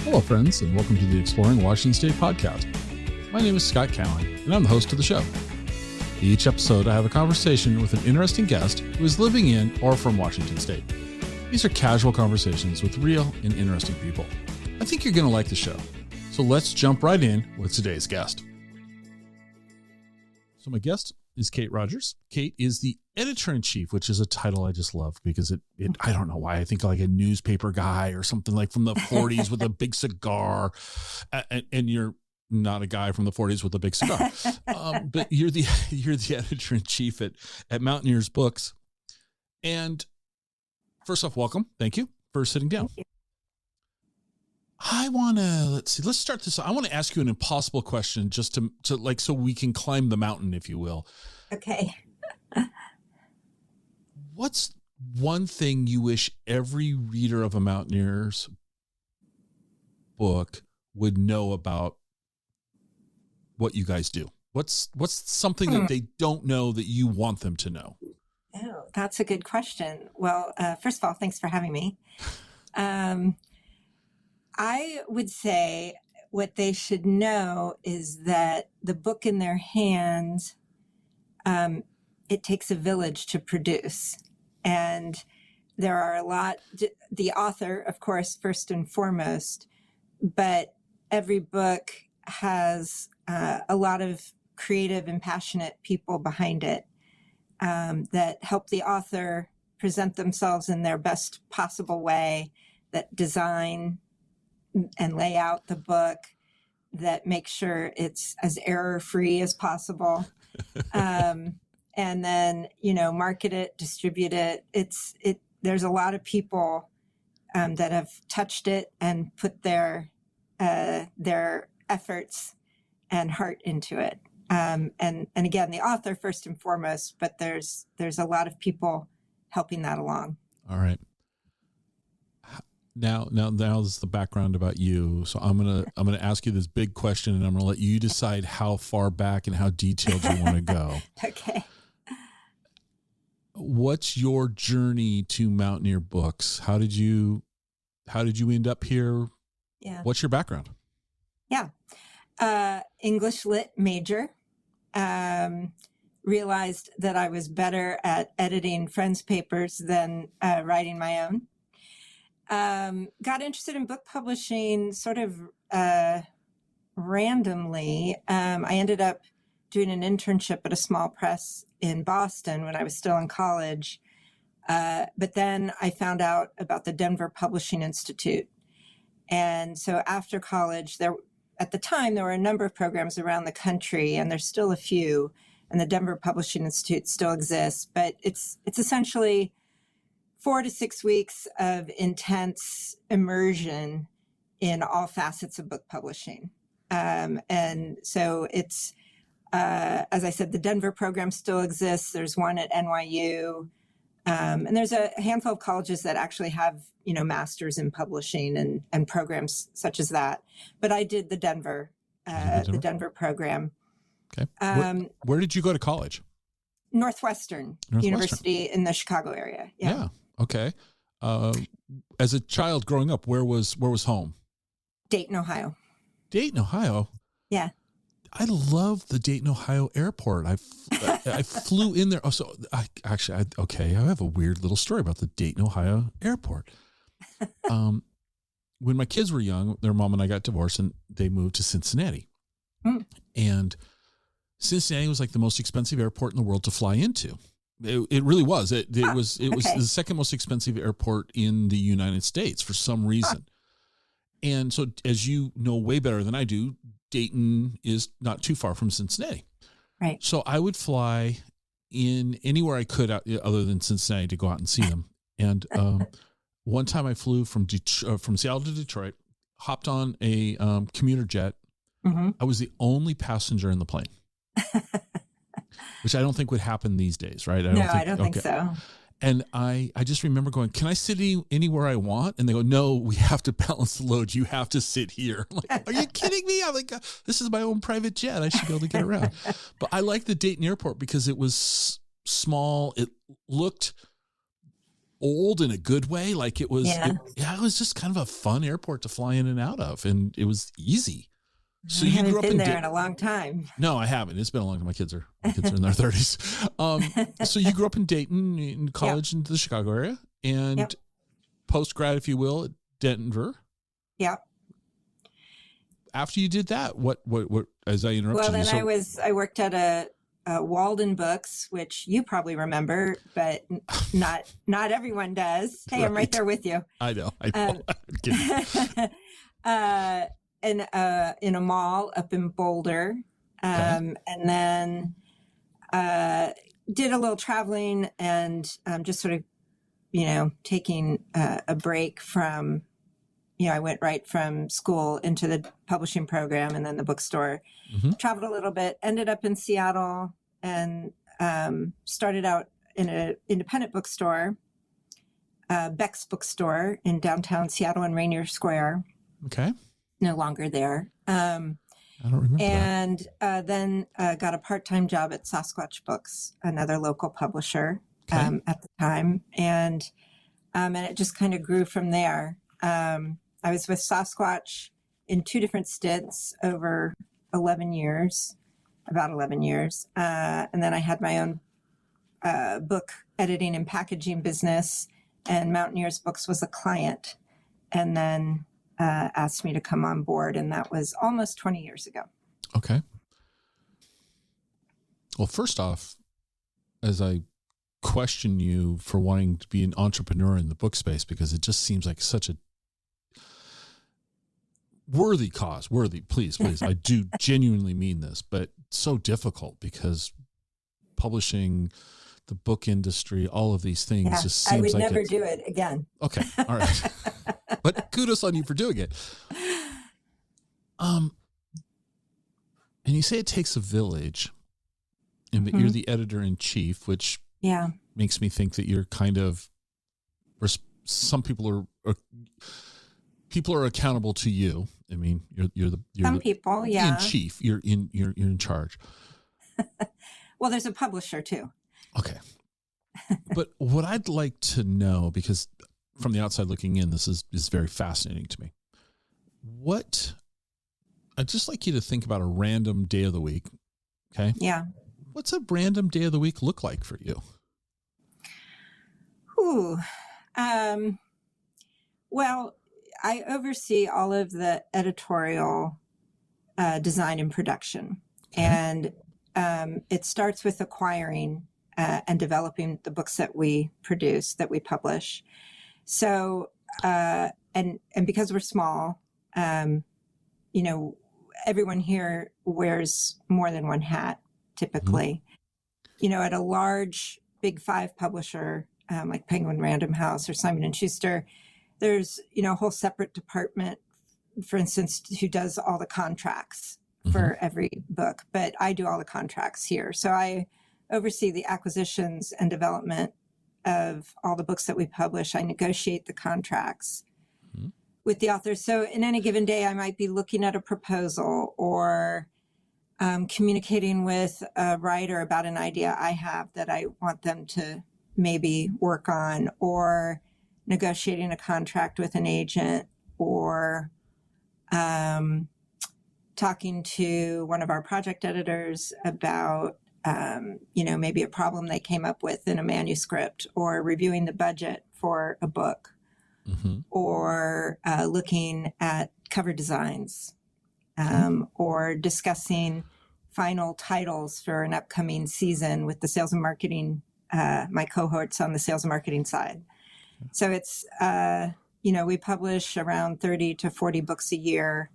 Hello, friends, and welcome to the Exploring Washington State podcast. My name is Scott Cowan, and I'm the host of the show. Each episode, I have a conversation with an interesting guest who is living in or from Washington State. These are casual conversations with real and interesting people. I think you're going to like the show. So let's jump right in with today's guest. So my guest is Kate Rogers. Kate is the editor-in-chief, which is a title I just love because it I don't know why. I think like a newspaper guy or something like from the 40s with a big cigar. And you're not a guy from the 40s with a big cigar. But you're the editor-in-chief at Mountaineers Books. And first off, welcome. Thank you for sitting down. I want to, let's start this. I want to ask you an impossible question just to like, so we can climb the mountain, if you will. Okay. What's one thing you wish every reader of a Mountaineers book would know about what you guys do? What's something that they don't know that you want them to know? Oh, that's a good question. Well, first of all, thanks for having me. I would say what they should know is that the book in their hands, it takes a village to produce. And there are a lot, the author, of course, first and foremost, but every book has a lot of creative and passionate people behind it that help the author present themselves in their best possible way, that design and lay out the book, that make sure it's as error-free as possible. And then, market it, distribute it. There's a lot of people that have touched it and put their efforts and heart into it. And again, the author first and foremost, but there's a lot of people helping that along. All right. Now is the background about you. So I'm gonna ask you this big question, and I'm gonna let you decide how far back and how detailed you want to go. Okay. What's your journey to Mountaineer Books? How did you end up here? Yeah. What's your background? Yeah. English Lit major. Realized that I was better at editing friends' papers than writing my own. Got interested in book publishing sort of randomly. I ended up doing an internship at a small press in Boston when I was still in college. But then I found out about the Denver Publishing Institute. And so after college, at the time, there were a number of programs around the country, and there's still a few, and the Denver Publishing Institute still exists, but it's essentially 4 to 6 weeks of intense immersion in all facets of book publishing. And so it's, as I said, the Denver program still exists. There's one at NYU. And there's a handful of colleges that actually have, masters in publishing and programs such as that. But I did the Denver program. Okay. Where did you go to college? Northwestern University in the Chicago area. Yeah. Okay. As a child growing up, where was home? Dayton, Ohio. Dayton, Ohio. Yeah. I love the Dayton, Ohio airport. I flew in there. Oh, so I have a weird little story about the Dayton, Ohio airport. When my kids were young, their mom and I got divorced and they moved to Cincinnati. And Cincinnati was like the most expensive airport in the world to fly into. It really was. It was the second most expensive airport in the United States for some reason. And so, as you know way better than I do, Dayton is not too far from Cincinnati. Right. So I would fly in anywhere I could other than Cincinnati to go out and see them. And one time I flew from Seattle to Detroit, hopped on a commuter jet. Mm-hmm. I was the only passenger in the plane. Which I don't think would happen these days, right? I don't think so. And I just remember going, can I sit anywhere I want? And they go, no, we have to balance the load. You have to sit here. I'm like, are you kidding me? I'm like, this is my own private jet. I should be able to get around. But I like the Dayton airport because it was small. It looked old in a good way. Like it was, Yeah. it was just kind of a fun airport to fly in and out of. And it was easy. So I you haven't grew up been in there in a long time. No, I haven't. It's been a long time. My kids are in their 30s. So you grew up in Dayton, in college, into the Chicago area, and post grad, if you will, at Denver. Yeah. After you did that, what? As I interrupted Well, then you, I worked at a Walden Books, which you probably remember, but not everyone does. Hey, I'm right there with you. I know. In a mall up in Boulder, and then did a little traveling and just sort of, taking a break from, I went right from school into the publishing program and then the bookstore. Traveled a little bit, ended up in Seattle, and started out in an independent bookstore, Beck's bookstore in downtown Seattle in Rainier Square. Okay. No longer there. I don't remember and then got a part-time job at Sasquatch Books, another local publisher at the time. And it just kind of grew from there. I was with Sasquatch in 2 different stints over about 11 years. And then I had my own book editing and packaging business, and Mountaineers Books was a client. And then asked me to come on board, and that was almost 20 years ago. Okay. Well, first off, as I question you for wanting to be an entrepreneur in the book space, because it just seems like such a worthy cause. Please. I do genuinely mean this, but so difficult because publishing, the book industry, all of these things just seems like I would never do it again. Okay. All right. But kudos on you for doing it. And you say it takes a village, and that you're the editor in chief, which makes me think that you're kind of, or some people are accountable to you. I mean, you're people, in chief. You're in charge. Well, there's a publisher too. Okay. But what I'd like to know, because from the outside looking in, this is very fascinating to me. I'd just like you to think about a random day of the week. Okay. Yeah. What's a random day of the week look like for you? Well, I oversee all of the editorial design and production. And it starts with acquiring and developing the books that we produce, that we publish. So, and because we're small, everyone here wears more than one hat, typically. At a large Big 5 publisher, like Penguin Random House or Simon & Schuster, there's, a whole separate department, for instance, who does all the contracts for every book. But I do all the contracts here. So I oversee the acquisitions and development of all the books that we publish. I negotiate the contracts with the authors. So in any given day, I might be looking at a proposal or communicating with a writer about an idea I have that I want them to maybe work on, or negotiating a contract with an agent, or talking to one of our project editors about, maybe a problem they came up with in a manuscript, or reviewing the budget for a book, or looking at cover designs, or discussing final titles for an upcoming season with the sales and marketing, my cohorts on the sales and marketing side. So it's, we publish around 30 to 40 books a year,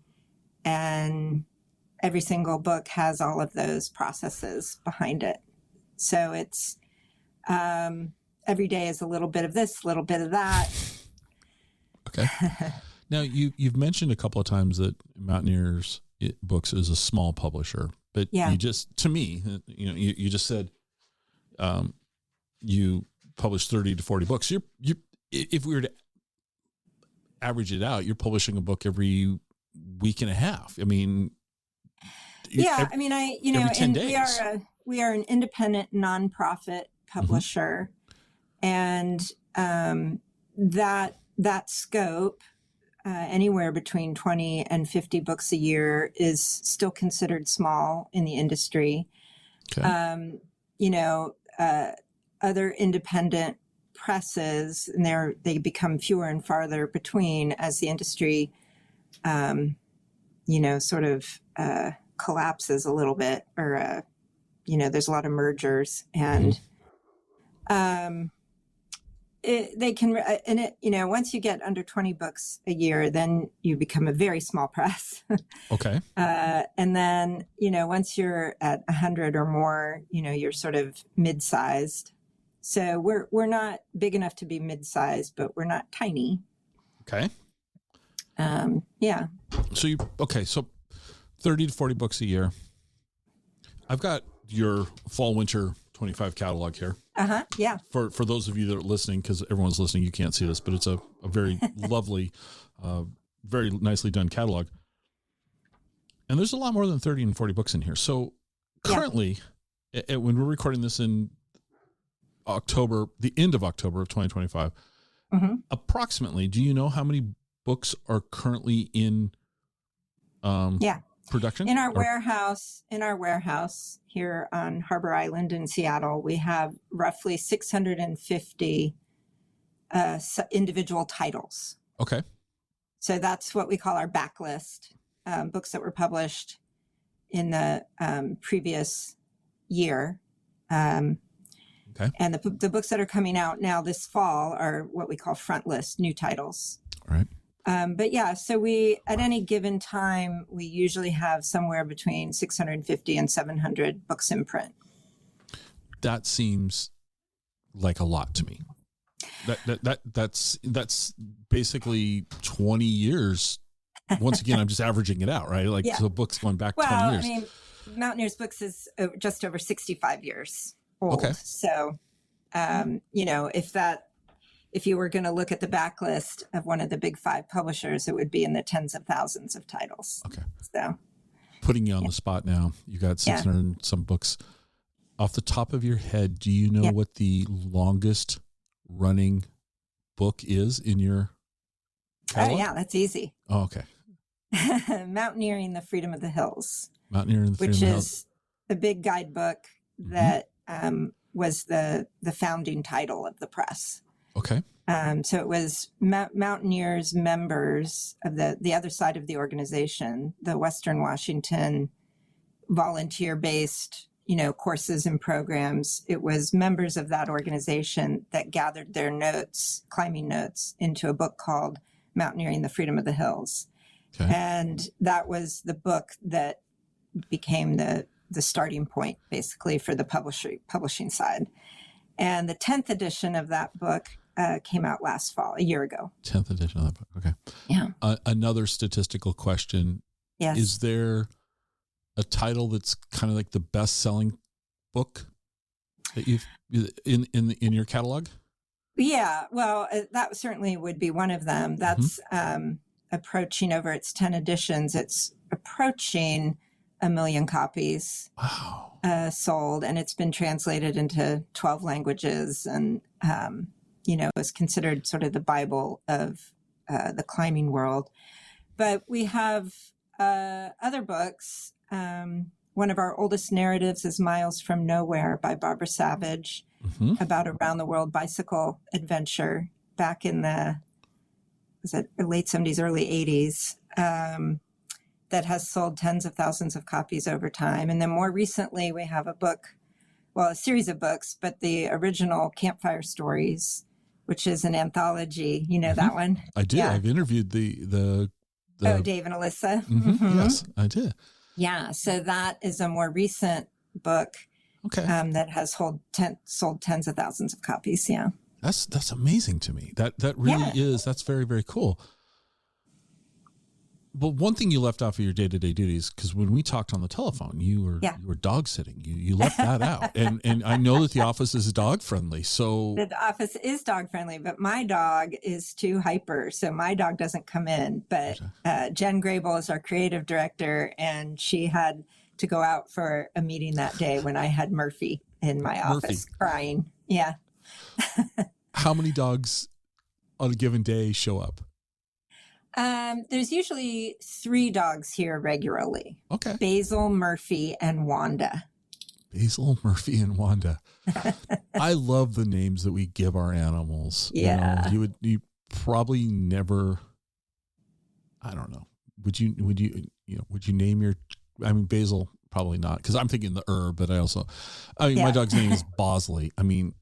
and every single book has all of those processes behind it. So it's, every day is a little bit of this, a little bit of that. Okay. Now you've mentioned a couple of times that Mountaineers Books is a small publisher, but you just, to me, you just said, you publish 30 to 40 books. You if we were to average it out, you're publishing a book every week and a half. I mean, we are an independent nonprofit publisher, and that scope, anywhere between 20 and 50 books a year, is still considered small in the industry. Okay. Other independent presses, and they become fewer and farther between as the industry, sort of collapses a little bit, or there's a lot of mergers, and they can, and once you get under 20 books a year, then you become a very small press. Okay. And then, once you're at 100 or more, you're sort of mid-sized. So we're not big enough to be mid-sized, but we're not tiny. Okay. Yeah. So so 30 to 40 books a year. I've got your fall winter 25 catalog here. Yeah. For those of you that are listening, because everyone's listening, you can't see this, but it's a very lovely, very nicely done catalog. And there's a lot more than 30 and 40 books in here. So currently, when we're recording this in October, the end of October of 2025, approximately, do you know how many books are currently in production? In our warehouse here on Harbor Island in Seattle, we have roughly 650 individual titles. Okay. So that's what we call our backlist, books that were published in the previous year. Okay. And the books that are coming out now this fall are what we call front list, new titles. All right. But yeah, so at any given time, we usually have somewhere between 650 and 700 books in print. That seems like a lot to me. That's basically 20 years. Once again, I'm just averaging it out, right? So books going back 20 years. I mean, Mountaineers Books is just over 65 years old. Okay. So, if you were going to look at the backlist of one of the big five publishers, it would be in the tens of thousands of titles. Okay. So, putting you on the spot now, you got 600 and some books. Off the top of your head, do you know what the longest running book is in your catalog? Oh, yeah, that's easy. Oh, okay. Mountaineering the Freedom of the Hills. Mountaineering the Freedom of the Hills. Which is a big guidebook that was the founding title of the press. Okay. So it was Mountaineers members of the other side of the organization, the Western Washington volunteer-based, courses and programs. It was members of that organization that gathered their notes, climbing notes, into a book called Mountaineering the Freedom of the Hills. Okay. And that was the book that became the starting point, basically, for the publishing side. And the 10th edition of that book came out last fall, a year ago. 10th edition of that book. Okay. Yeah. Another statistical question. Yes. Is there a title that's kind of like the best-selling book that you've in your catalog? Yeah. Well, that certainly would be one of them. That's approaching, over its 10 editions, it's approaching 1 million copies. Wow. Sold, and it's been translated into 12 languages, and is considered sort of the Bible of the climbing world. But we have other books. One of our oldest narratives is Miles from Nowhere by Barbara Savage, about a round the world bicycle adventure back in the late 70s, early 80s. That has sold tens of thousands of copies over time. And then more recently, we have a series of books, but the original Campfire Stories, which is an anthology. You know that one? I did. Yeah. I've interviewed the Dave and Alyssa. Yes, I did. Yeah. So that is a more recent book that has sold tens of thousands of copies. Yeah. That's amazing to me. That really is. That's very, very cool. But one thing you left off of your day-to-day duties, because when we talked on the telephone, you were dog sitting. You left that out, and I know that the office is dog friendly. So the office is dog friendly, but my dog is too hyper, so my dog doesn't come in. But Jen Grable is our creative director, and she had to go out for a meeting that day when I had Murphy in my office crying. Yeah. How many dogs on a given day show up? There's usually 3 dogs here regularly. Okay. Basil, Murphy, and Wanda. Basil, Murphy, and Wanda. I love the names that we give our animals. Yeah. You probably never, I don't know. Would you name your, I mean, Basil, probably not. Cause I'm thinking the herb, but my dog's name is Bosley. I mean,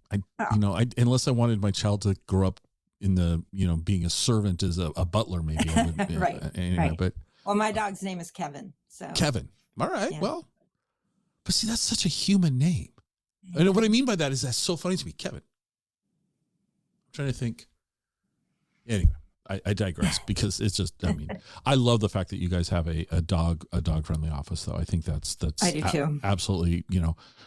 unless I wanted my child to grow up in the, being a servant as a butler, maybe. I would, Right. Anyway, Right. But Well, my dog's name is Kevin. So Kevin. All right. Yeah. Well, but see, that's such a human name. And what I mean by that is that's so funny to me, Kevin. I'm trying to think. Anyway, I digress because it's just, I love the fact that you guys have a dog friendly office though. I think that's I do too. Absolutely.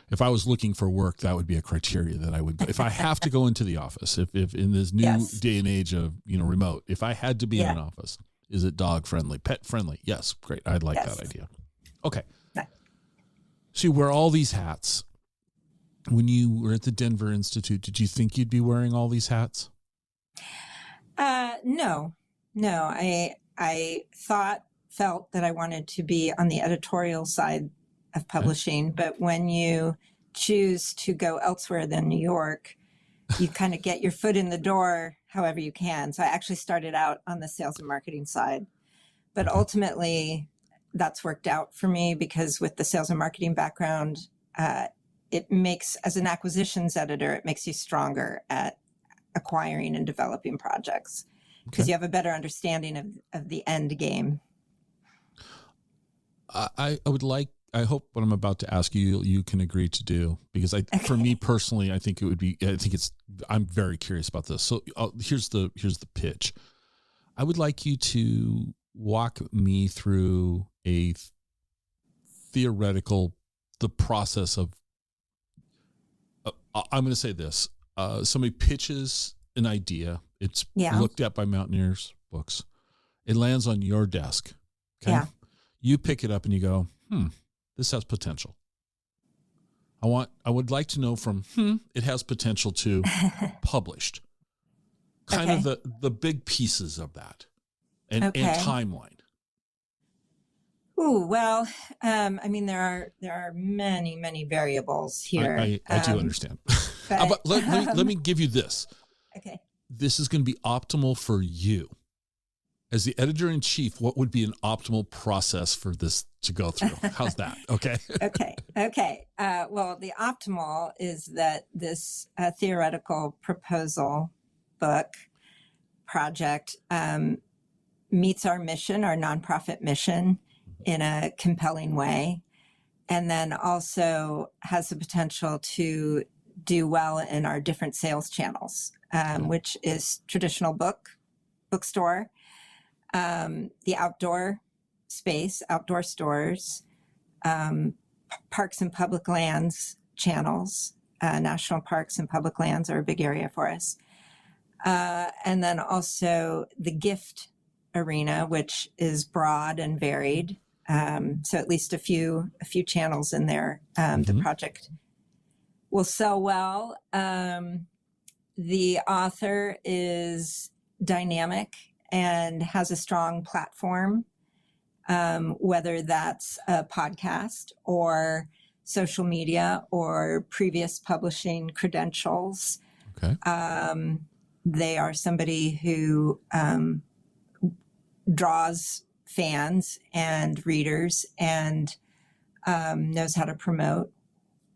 If I was looking for work, that would be a criteria that I would go. If I have to go into the office, if in this new day and age of, remote, if I had to be in an office, is it dog friendly, pet friendly? Yes. Great. I'd like that idea. Okay. So you wear all these hats. When you were at the Denver Institute, did you think you'd be wearing all these hats? No. I felt that I wanted to be on the editorial side of publishing, but when you choose to go elsewhere than New York, you kind of get your foot in the door however you can. So I actually started out on the sales and marketing side, but ultimately that's worked out for me because with the sales and marketing background, it makes, as an acquisitions editor, it makes you stronger at acquiring and developing projects because you have a better understanding of the end game. I hope what I'm about to ask you can agree to do, because for me personally, I'm very curious about this. So here's the pitch. I would like you to walk me through the process of, I'm going to say this. Somebody pitches an idea. It's looked at by Mountaineers books. It lands on your desk. Okay. Yeah. You pick it up and you go, this has potential. I would like to know from it has potential to published. Kind of the big pieces of that and timeline. Ooh, well, there are many, many variables here. I do understand. But let me give you this. Okay. This is going to be optimal for you. As the editor-in-chief, what would be an optimal process for this to go through? How's that? Okay. Okay. Well, the optimal is that this theoretical proposal book project meets our mission, our nonprofit mission, in a compelling way, and then also has the potential to do well in our different sales channels, which is traditional bookstore, the outdoor space, outdoor stores, parks and public lands channels. National parks and public lands are a big area for us. And then also the gift arena, which is broad and varied. So at least a few channels in there. The project will sell well. The author is dynamic and has a strong platform, whether that's a podcast or social media or previous publishing credentials. Okay. They are somebody who draws fans and readers and knows how to promote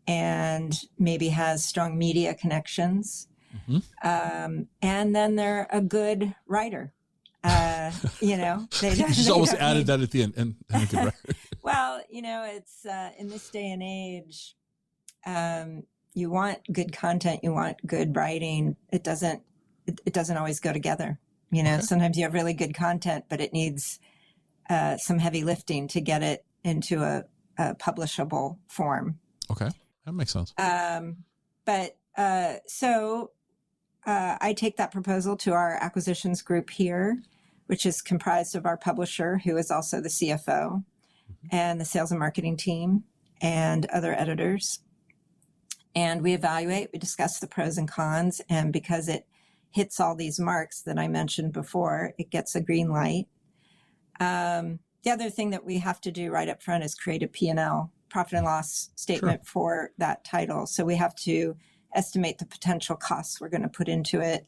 and maybe has strong media connections. And then they're a good writer. You just almost added that at the end and a good writer. Well, it's in this day and age, you want good content, you want good writing. It doesn't always go together. Sometimes you have really good content, but it needs some heavy lifting to get it into a publishable form. Okay. That makes sense. So I take that proposal to our acquisitions group here, which is comprised of our publisher, who is also the CFO, and the sales and marketing team and other editors. And we evaluate, we discuss the pros and cons. And because it hits all these marks that I mentioned before, it gets a green light. The other thing that we have to do right up front is create a P&L, profit and loss statement for that title. So we have to estimate the potential costs we're going to put into it.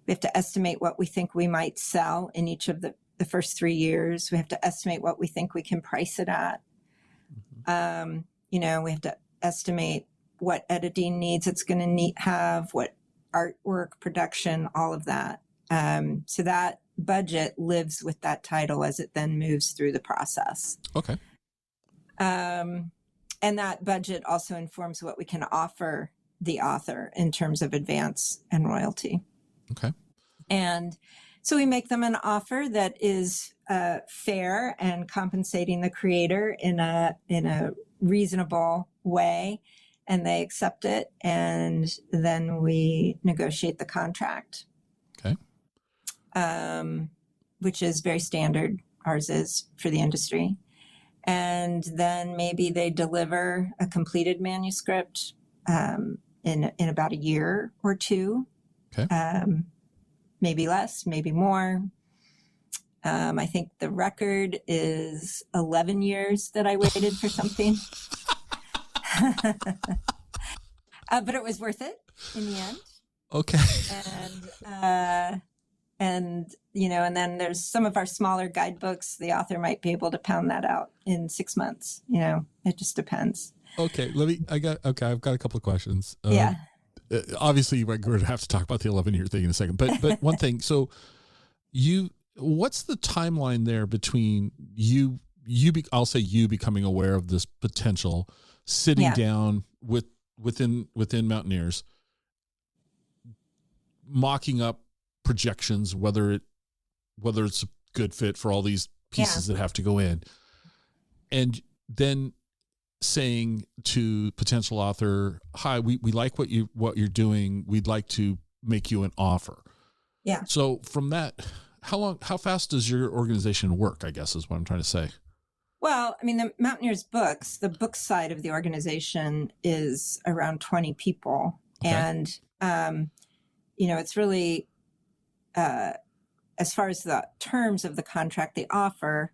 We have to estimate what we think we might sell in each of the first 3 years. We have to estimate what we think we can price it at. We have to estimate what editing needs it's going to have, what artwork, production, all of that. So that budget lives with that title as it then moves through the process. Okay. And that budget also informs what we can offer the author in terms of advance and royalty. Okay. And so we make them an offer that is fair and compensating the creator in a reasonable way, and they accept it, and then we negotiate the contract. Okay. Which is very standard. Ours is for the industry. And then maybe they deliver a completed manuscript in about a year or two. Okay. Maybe less, maybe more. I think the record is 11 years that I waited for something. But it was worth it in the end. Okay. And then there's some of our smaller guidebooks. The author might be able to pound that out in 6 months. It just depends. Okay. I've got a couple of questions. Yeah. Obviously we're going to have to talk about the 11-year thing in a second, but one thing. So what's the timeline there between I'll say you becoming aware of this potential, sitting down within Mountaineers, mocking up projections, whether it's a good fit for all these pieces that have to go in, and then saying to potential author, hi, we like what you're doing. We'd like to make you an offer. Yeah. So from that, how fast does your organization work, I guess is what I'm trying to say. Well, I mean, the Mountaineers books, the book side of the organization is around 20 people. Okay. And, it's really, as far as the terms of the contract, the offer,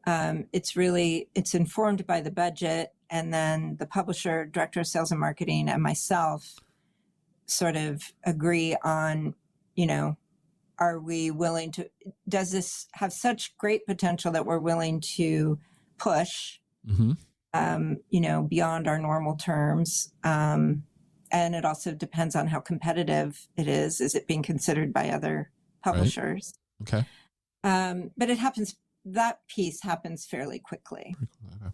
it's informed by the budget, and then the publisher, director of sales and marketing, and myself sort of agree on, are we willing to, does this have such great potential that we're willing to push, beyond our normal terms? And it also depends on how competitive it is. Is it being considered by other publishers? Right. Okay. But that piece happens fairly quickly. Okay.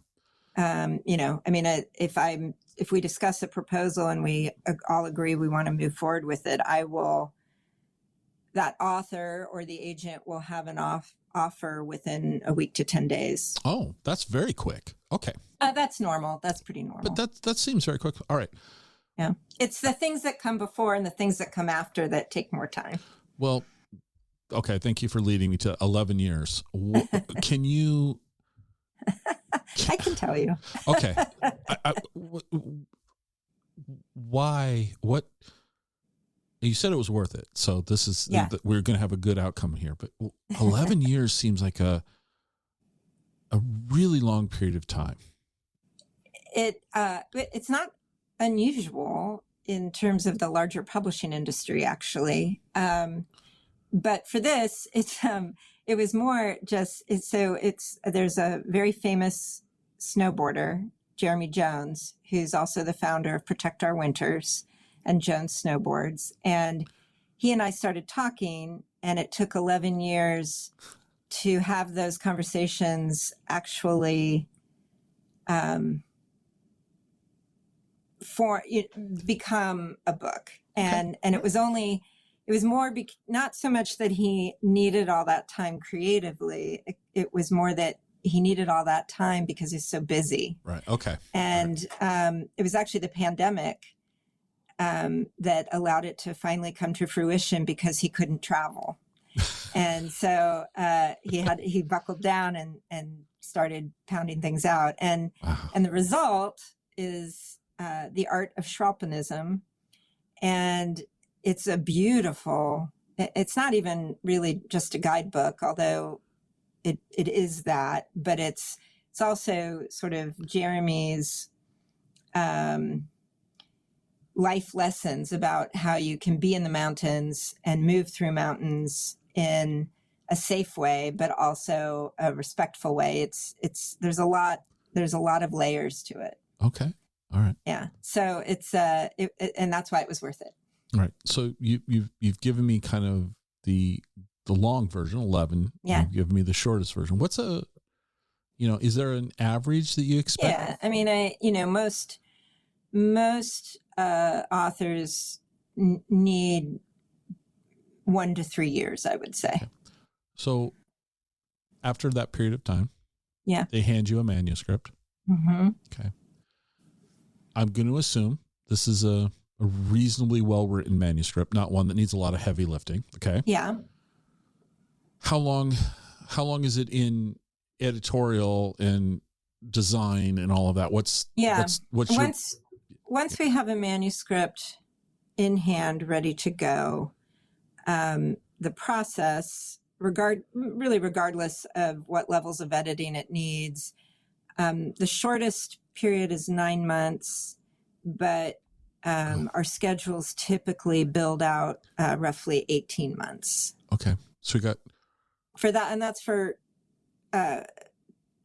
If we discuss a proposal and we all agree we want to move forward with it, that author or the agent will have an offer within a week to 10 days. Oh, that's very quick. Okay. That's normal. That's pretty normal. But that seems very quick. All right. Yeah. It's the things that come before and the things that come after that take more time. Well, okay. Thank you for leading me to 11 years. Can you... I can tell you. Okay. Why? What? You said it was worth it. So this is, we're going to have a good outcome here, but 11 years seems like a really long period of time. It's not unusual in terms of the larger publishing industry, actually. But for this, it was more just, there's a very famous snowboarder, Jeremy Jones, who's also the founder of Protect Our Winters and Jones Snowboards. And he and I started talking, and it took 11 years to have those conversations actually become a book. And it was more not so much that he needed all that time creatively. It was more that he needed all that time because he's so busy. Right. Okay. And it was actually the pandemic that allowed it to finally come to fruition because he couldn't travel. And so he buckled down and started pounding things out. And the result is The Art of Schwalpenism. And it's a beautiful, it's not even really just a guidebook, although it is that, but it's also sort of Jeremy's life lessons about how you can be in the mountains and move through mountains in a safe way, but also a respectful way. There's a lot of layers to it. Okay. All right. Yeah. So it's and that's why it was worth it. All right. So you've given me kind of the long version, 11. Yeah. You've given me the shortest version. What's is there an average that you expect? Yeah. I mean, most authors need 1 to 3 years, I would say. Okay. So after that period of time, yeah, they hand you a manuscript. Mm-hmm. Okay. I'm going to assume this is a reasonably well-written manuscript, not one that needs a lot of heavy lifting. Okay. Yeah. How long is it in editorial and design and all of that? What's once we have a manuscript in hand, ready to go, the process, regardless of what levels of editing it needs, the shortest period is 9 months, but our schedules typically build out roughly 18 months. Okay. So we got for that, and that's for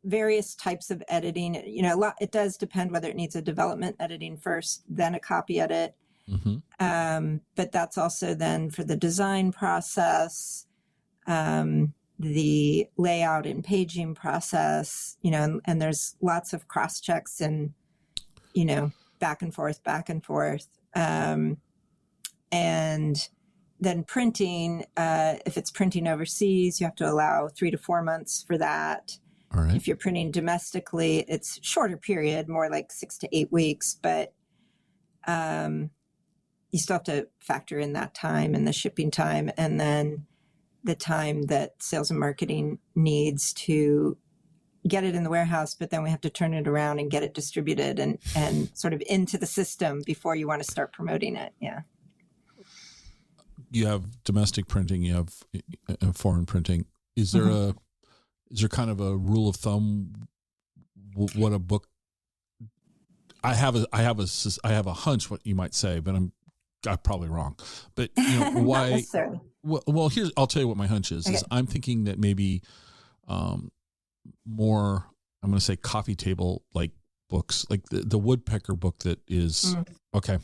various types of editing. It does depend whether it needs a development editing first, then a copy edit. Mm-hmm. But that's also then for the design process, the layout and paging process, and there's lots of cross checks and, back and forth. And then printing, if it's printing overseas, you have to allow 3 to 4 months for that. All right. If you're printing domestically, it's shorter period, more like 6 to 8 weeks, but you still have to factor in that time and the shipping time, and then the time that sales and marketing needs to get it in the warehouse, but then we have to turn it around and get it distributed and sort of into the system before you want to start promoting it. Yeah. You have domestic printing, you have foreign printing. Is there Mm-hmm. is there kind of a rule of thumb what a book? I have a hunch what you might say, but I'm probably wrong. But why? Not necessarily. Well, I'll tell you what my hunch is. Okay. Is I'm thinking that maybe more, I'm going to say coffee table like books, like the woodpecker book that is okay.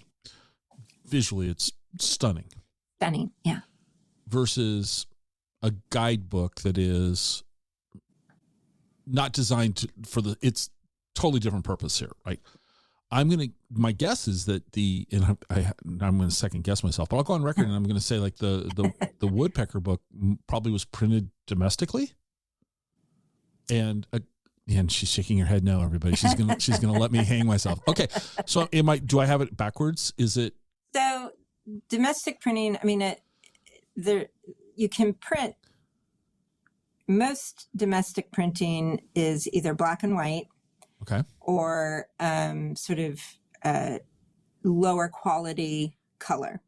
Visually, it's stunning. Stunning, yeah. Versus a guidebook that is not designed it's totally different purpose here, right? My guess is that I'm going to second guess myself, but I'll go on record and I'm going to say like the woodpecker book probably was printed domestically, and she's shaking her head no, everybody. She's gonna let me hang myself. Okay, so do I have it backwards? Is it so domestic printing? I mean, you can print. Most domestic printing is either black and white, okay, or sort of lower quality color.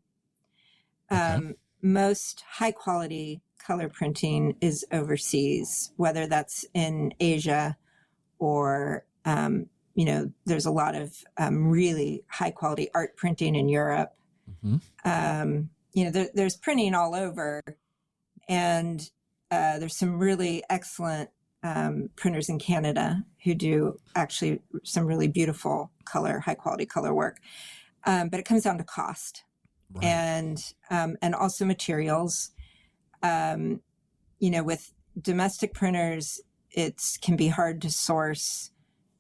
Okay. Most high quality color printing is overseas, whether that's in Asia or, there's a lot of really high quality art printing in Europe. Mm-hmm. There's printing all over, and there's some really excellent printers in Canada who do actually some really beautiful high quality color work. But it comes down to cost, Right. and also materials. With domestic printers, it can be hard to source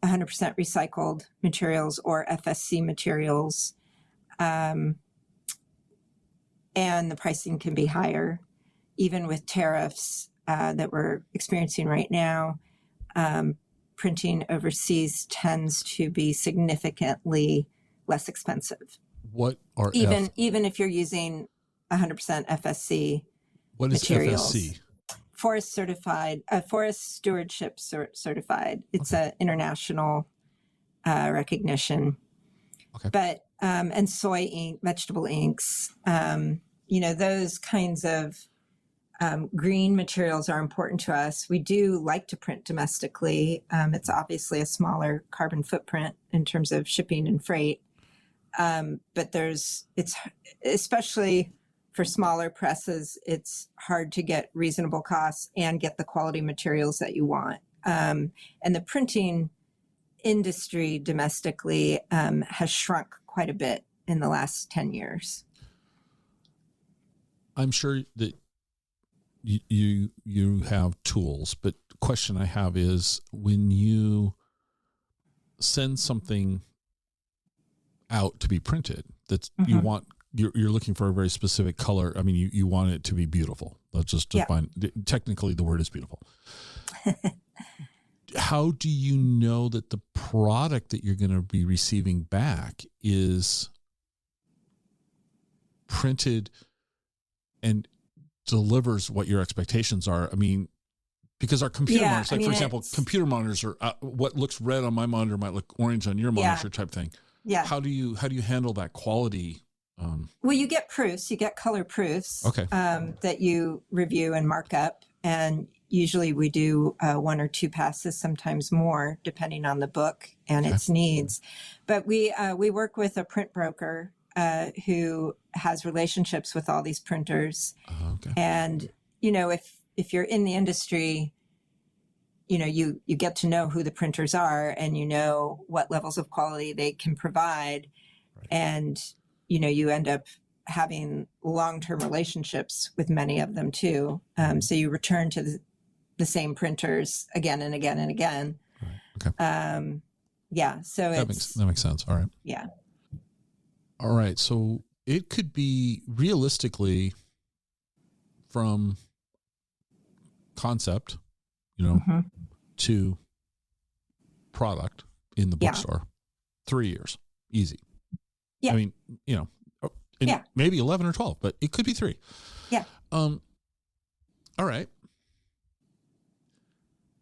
100% recycled materials or FSC materials. And the pricing can be higher, even with tariffs that we're experiencing right now. Printing overseas tends to be significantly less expensive. What are even if you're using 100% FSC what is materials? FSC? Forest certified, forest stewardship certified. It's an international recognition. Okay. But and soy ink, vegetable inks. Those kinds of green materials are important to us. We do like to print domestically. It's obviously a smaller carbon footprint in terms of shipping and freight. But it's especially for smaller presses, it's hard to get reasonable costs and get the quality materials that you want. And the printing industry domestically has shrunk quite a bit in the last 10 years. I'm sure that you have tools, but the question I have is, when you send something out to be printed that you want, you're looking for a very specific color. I mean, you want it to be beautiful. Let's just define, technically the word is beautiful. How do you know that the product that you're going to be receiving back is printed and delivers what your expectations are? I mean, because our computer monitors, like for example, computer monitors are what looks red on my monitor might look orange on your monitor type thing. Yeah. How do you handle that quality? Well, you get proofs, you get color proofs that you review and mark up. And usually we do 1 or 2 passes, sometimes more, depending on the book and its needs. But we work with a print broker who has relationships with all these printers. And, if you're in the industry, you get to know who the printers are, and you know what levels of quality they can provide. And, you end up having long-term relationships with many of them too. So you return to the same printers again and again and again. So that makes sense. All right. Yeah. All right. So it could be realistically from concept, to product in the bookstore, 3 years, easy. Yeah. I mean, maybe 11 or 12, but it could be 3. Yeah. All right.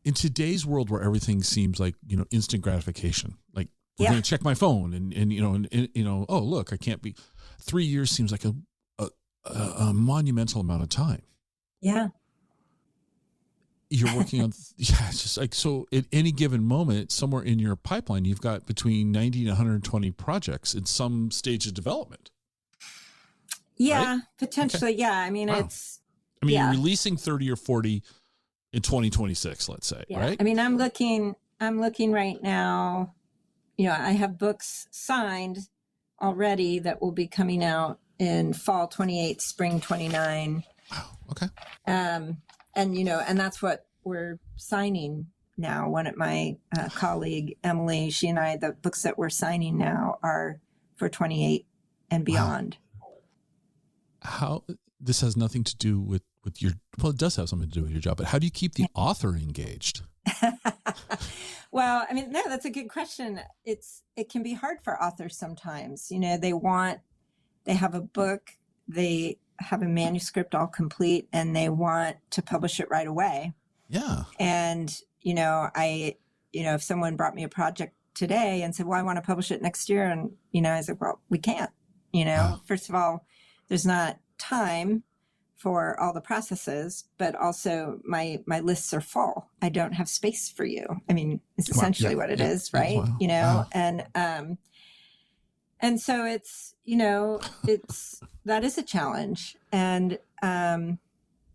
In today's world where everything seems like, instant gratification, like we're going to check my phone and oh, look, I can't be. 3 years seems like a monumental amount of time. Yeah. You're working on, it's just like, so at any given moment, somewhere in your pipeline, you've got between 90 and 120 projects in some stage of development. Yeah, right? potentially. Okay. Yeah. I mean, you're releasing 30 or 40 in 2026, let's say, right? I mean, I'm looking right now, I have books signed already that will be coming out in fall 28, spring 29. Wow. Okay. And that's what we're signing now. One of my colleague, Emily, she and I, the books that we're signing now are for 28 and beyond. Wow. How, this has nothing to do with your, well, it does have something to do with your job, but how do you keep the author engaged? Well, I mean, no, that's a good question. It can be hard for authors sometimes. They have a book, they have a manuscript all complete, and they want to publish it right away. Yeah. And, if someone brought me a project today and said, well, I want to publish it next year. And, I said, well, we can't, First of all, there's not time for all the processes, but also my lists are full. I don't have space for you. I mean, it's essentially what it is, right? Wow. And so it's that is a challenge. And, and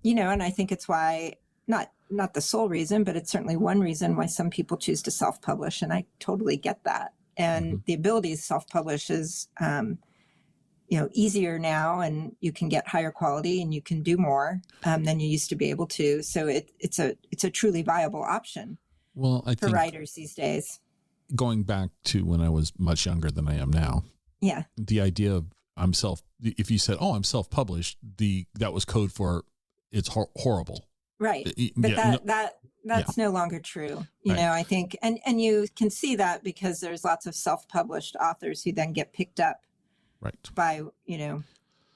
I think it's why, not the sole reason, but it's certainly one reason why some people choose to self-publish. And I totally get that. And the ability to self-publish is, easier now, and you can get higher quality and you can do more than you used to be able to. So it's a truly viable option for writers these days. Going back to when I was much younger than I am now. Yeah. The idea of if you said, oh, I'm self-published, that was code for it's horrible. Right. But that's no longer true. I think, and you can see that because there's lots of self-published authors who then get picked up by,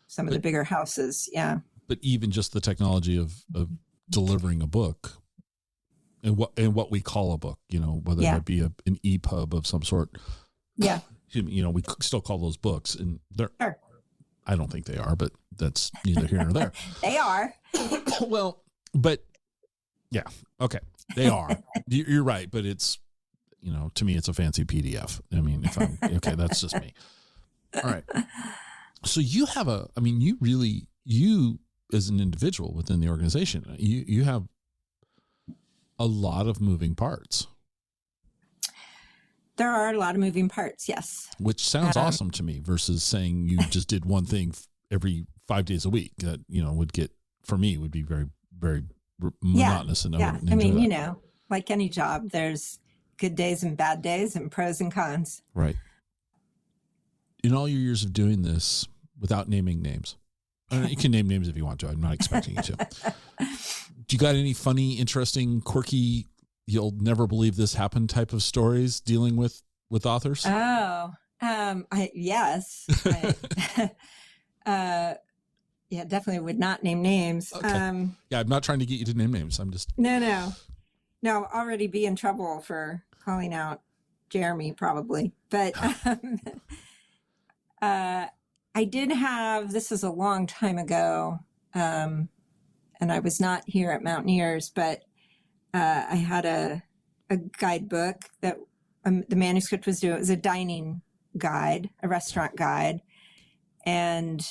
some of the bigger houses. Yeah. But even just the technology of delivering a book and what we call a book, whether that be an EPUB of some sort. Yeah. we still call those books, and they're, Sure. I don't think they are, but that's neither here nor there. They are. Well, but yeah, okay, they are. You're right, but it's, to me, it's a fancy PDF. I mean, if I'm okay, that's just me. All right. So you have you as an individual within the organization, you have a lot of moving parts. There are a lot of moving parts, yes. Which sounds awesome to me versus saying you just did one thing every 5 days a week. That, would be very, very monotonous. Yeah. I mean, like any job, there's good days and bad days and pros and cons. Right. In all your years of doing this, without naming names, you can name names if you want to. I'm not expecting you to. Do you got any funny, interesting, quirky, you'll never believe this happened type of stories dealing with authors? Oh, yes. Yeah, definitely would not name names. Okay. Yeah, I'm not trying to get you to name names. I'm just... No, already be in trouble for calling out Jeremy probably. But I did have, this is a long time ago, and I was not here at Mountaineers, but I had a guidebook that the manuscript was due. It was a dining guide, a restaurant guide. And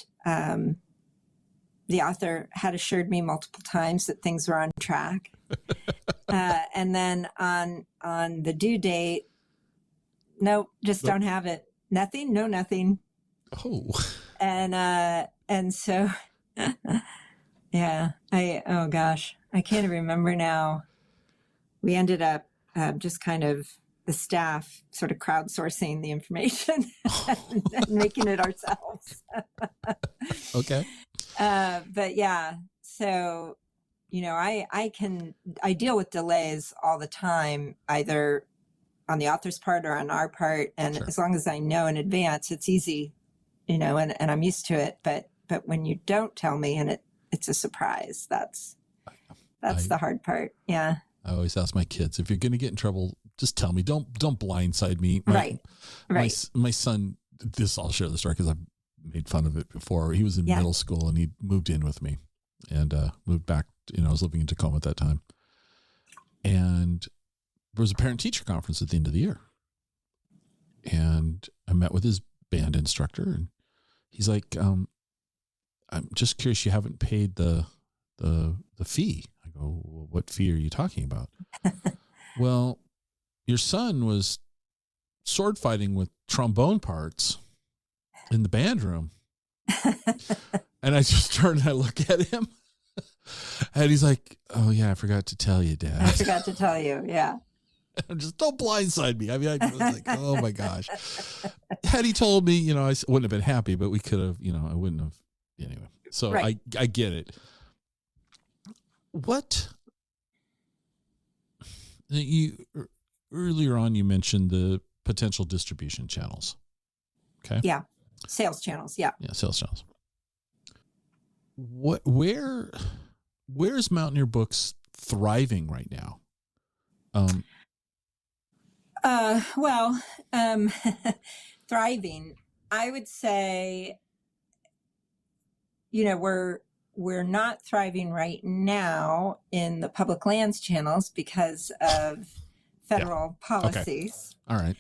the author had assured me multiple times that things were on track. And then on the due date, nope, just don't have it. Nothing, no, nothing. Oh. And so, yeah, oh gosh, I can't remember now. We ended up just kind of the staff sort of crowdsourcing the information and making it ourselves. Okay. But yeah, so, I deal with delays all the time, either on the author's part or on our part. And Sure. As long as I know in advance, it's easy, and I'm used to it. But when you don't tell me and it's a surprise, that's the hard part. Yeah. I always ask my kids, if you're going to get in trouble, just tell me. Don't blindside me. Right. My son, I'll share the story because I've made fun of it before. He was in middle school and he moved in with me and moved back. I was living in Tacoma at that time. And there was a parent-teacher conference at the end of the year. And I met with his band instructor and he's like, I'm just curious, you haven't paid the fee. I go, well, what fee are you talking about? Well, your son was sword fighting with trombone parts in the band room. And I just turn and I look at him and he's like, oh yeah, I forgot to tell you, Dad. I forgot to tell you. Yeah. I'm just, don't blindside me. I mean, I was like, oh my gosh. Had he told me, I wouldn't have been happy, but we could have, I wouldn't have. Anyway, so right. I get it. What earlier on, you mentioned the potential distribution channels. Okay. Yeah. Sales channels. Yeah. Yeah. Sales channels. Where's Mountaineer Books thriving right now? Thriving, I would say, we're not thriving right now in the public lands channels because of federal policies. Okay. All right.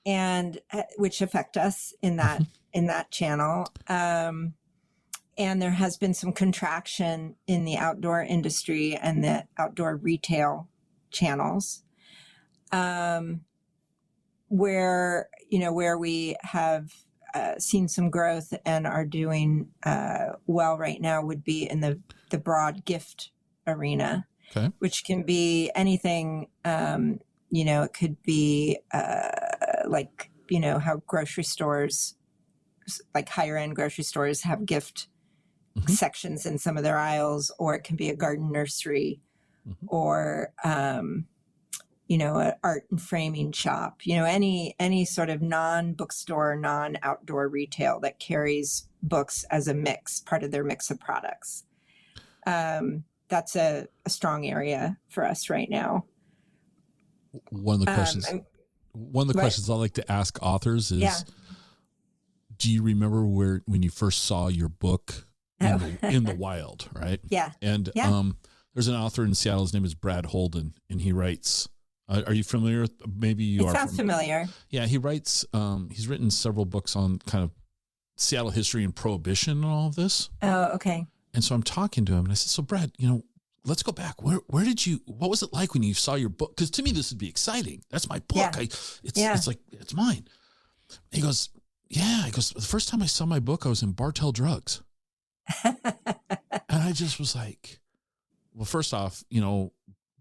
And which affect us in that channel. And there has been some contraction in the outdoor industry and the outdoor retail channels, where we have seen some growth and are doing well right now would be in the broad gift arena, okay. Which can be anything. It could be how grocery stores, like higher end grocery stores, have gift sections in some of their aisles, or it can be a garden nursery, or an art and framing shop, any sort of non-bookstore, non-outdoor retail that carries books as a part of their mix of products. That's a strong area for us right now. One of the questions. one of the What? questions I like to ask authors is, Yeah. do you remember when you first saw your book Oh. in the wild, right? Yeah. And Yeah. there's an author in Seattle. His name is Brad Holden, and he writes. Are you familiar with? Maybe you are. It sounds familiar. Yeah, he writes. He's written several books on kind of Seattle history and prohibition and all of this. Oh, okay. And so I'm talking to him, and I said, "So Brad, let's go back. Where did you? What was it like when you saw your book? Because to me, this would be exciting. That's my book. Yeah. It's like it's mine." He goes, "Yeah." He goes, "The first time I saw my book, I was in Bartell Drugs." And I just was like, well, first off,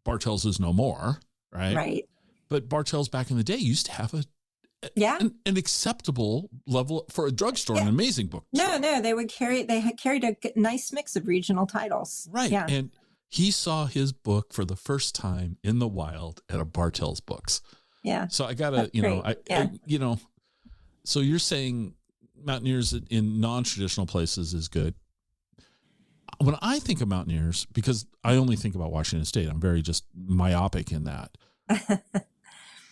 Bartell's is no more, right? Right. But Bartell's back in the day used to have an acceptable level for a drugstore, an amazing book. No, they had carried a nice mix of regional titles. Right. Yeah. And he saw his book for the first time in the wild at a Bartell's Books. Yeah. So I gotta, so you're saying Mountaineers in non-traditional places is good. When I think of Mountaineers, because I only think about Washington State, I'm very just myopic in that.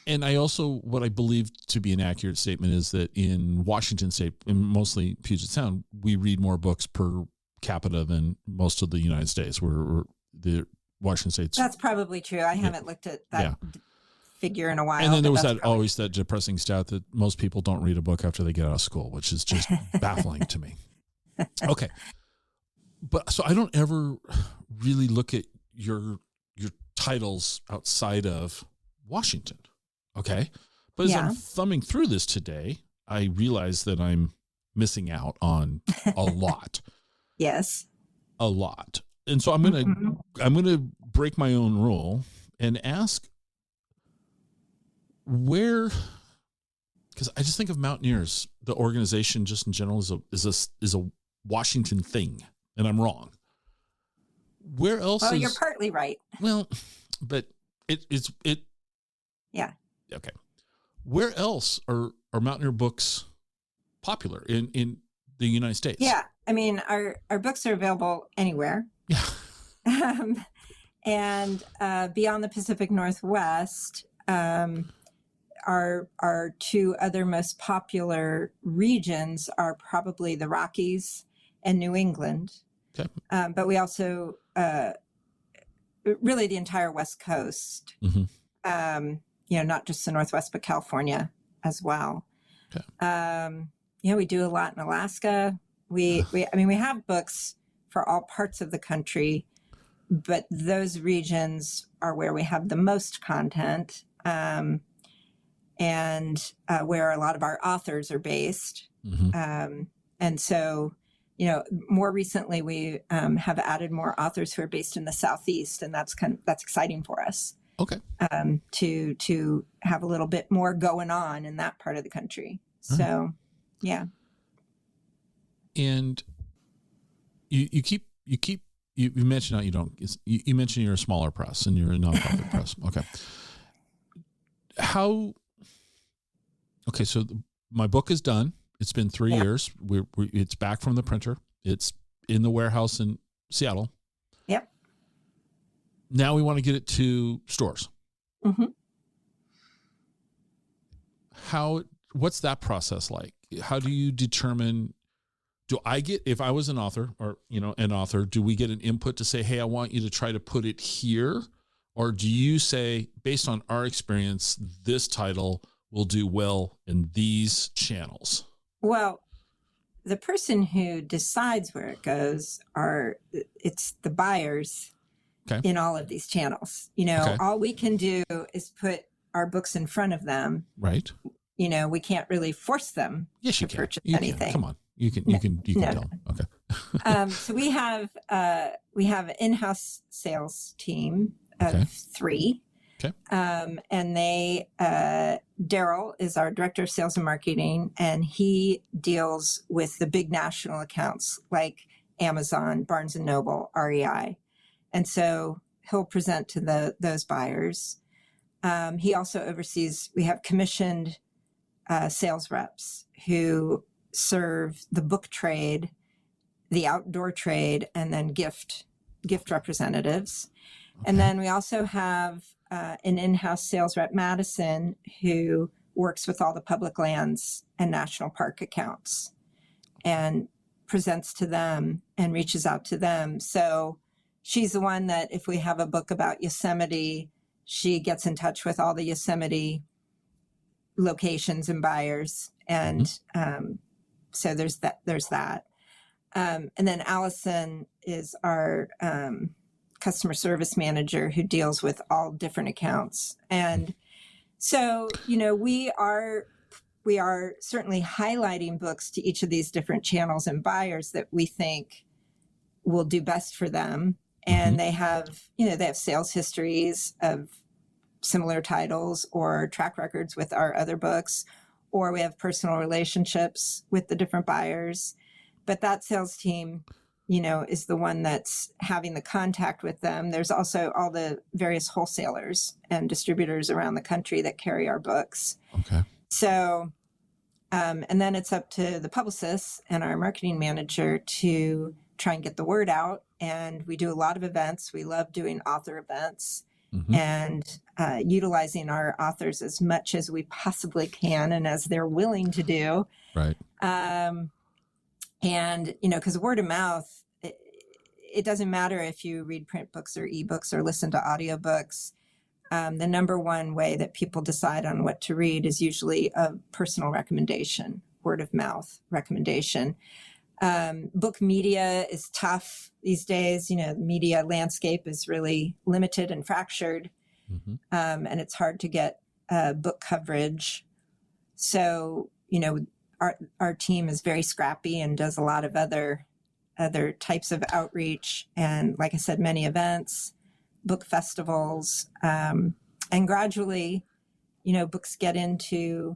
And I also, what I believe to be an accurate statement is that in Washington State, and mostly Puget Sound, we read more books per capita than most of the United States. We're the Washington State's. That's probably true. I haven't looked at that figure in a while. And then there was always that depressing stat that most people don't read a book after they get out of school, which is just baffling to me. Okay. But so I don't ever really look at your titles outside of Washington. Okay. But as I'm thumbing through this today, I realize that I'm missing out on a lot. Yes. A lot. And so I'm going to break my own rule and ask where, because I just think of Mountaineers, the organization just in general is a Washington thing. And I'm wrong. Where else? Well, you're partly right. Well, but it. Yeah. Okay. Where else are Mountaineer books popular in the United States? Yeah. I mean, our books are available anywhere. Yeah. And beyond the Pacific Northwest, our two other most popular regions are probably the Rockies and New England. Okay. But we also, really the entire West Coast, not just the Northwest, but California as well. Okay. We do a lot in Alaska. We have books for all parts of the country, but those regions are where we have the most content, and where a lot of our authors are based. And so, more recently we have added more authors who are based in the Southeast, and that's exciting for us. Okay. To have a little bit more going on in that part of the country. So, yeah. And you mentioned you mentioned you're a smaller press and you're a nonprofit press. Okay. So my book is done. It's been 3 years. It's back from the printer. It's in the warehouse in Seattle. Yep. Now we want to get it to stores. What's that process like? How do you determine, if I was an author or, an author, do we get an input to say, hey, I want you to try to put it here? Or do you say, based on our experience, this title will do well in these channels? Well, the person who decides where it goes it's the buyers in all of these channels. All we can do is put our books in front of them. Right. We can't really force them to purchase anything. Come on. You can tell them. Okay. So we have an in-house sales team of 3. Okay. And Daryl is our director of sales and marketing, and he deals with the big national accounts like Amazon, Barnes and Noble, REI. And so he'll present to those buyers. He also oversees, we have commissioned sales reps who serve the book trade, the outdoor trade, and then gift representatives. Okay. And then we also have an in-house sales rep, Madison, who works with all the public lands and national park accounts and presents to them and reaches out to them. So she's the one that if we have a book about Yosemite, she gets in touch with all the Yosemite locations and buyers. And so there's that. And then Allison is our customer service manager who deals with all different accounts. And so, we are certainly highlighting books to each of these different channels and buyers that we think will do best for them. And they have sales histories of similar titles or track records with our other books, or we have personal relationships with the different buyers. But that sales team, is the one that's having the contact with them. There's also all the various wholesalers and distributors around the country that carry our books. Okay. So, and then it's up to the publicists and our marketing manager to try and get the word out. And we do a lot of events. We love doing author events and utilizing our authors as much as we possibly can and as they're willing to do. Right. And, because word of mouth, it doesn't matter if you read print books or ebooks or listen to audiobooks. The number one way that people decide on what to read is usually a personal recommendation, word of mouth recommendation. Book media is tough these days. The media landscape is really limited and fractured, and it's hard to get book coverage. So, our team is very scrappy and does a lot of other types of outreach. And like I said, many events, book festivals, and gradually, books get into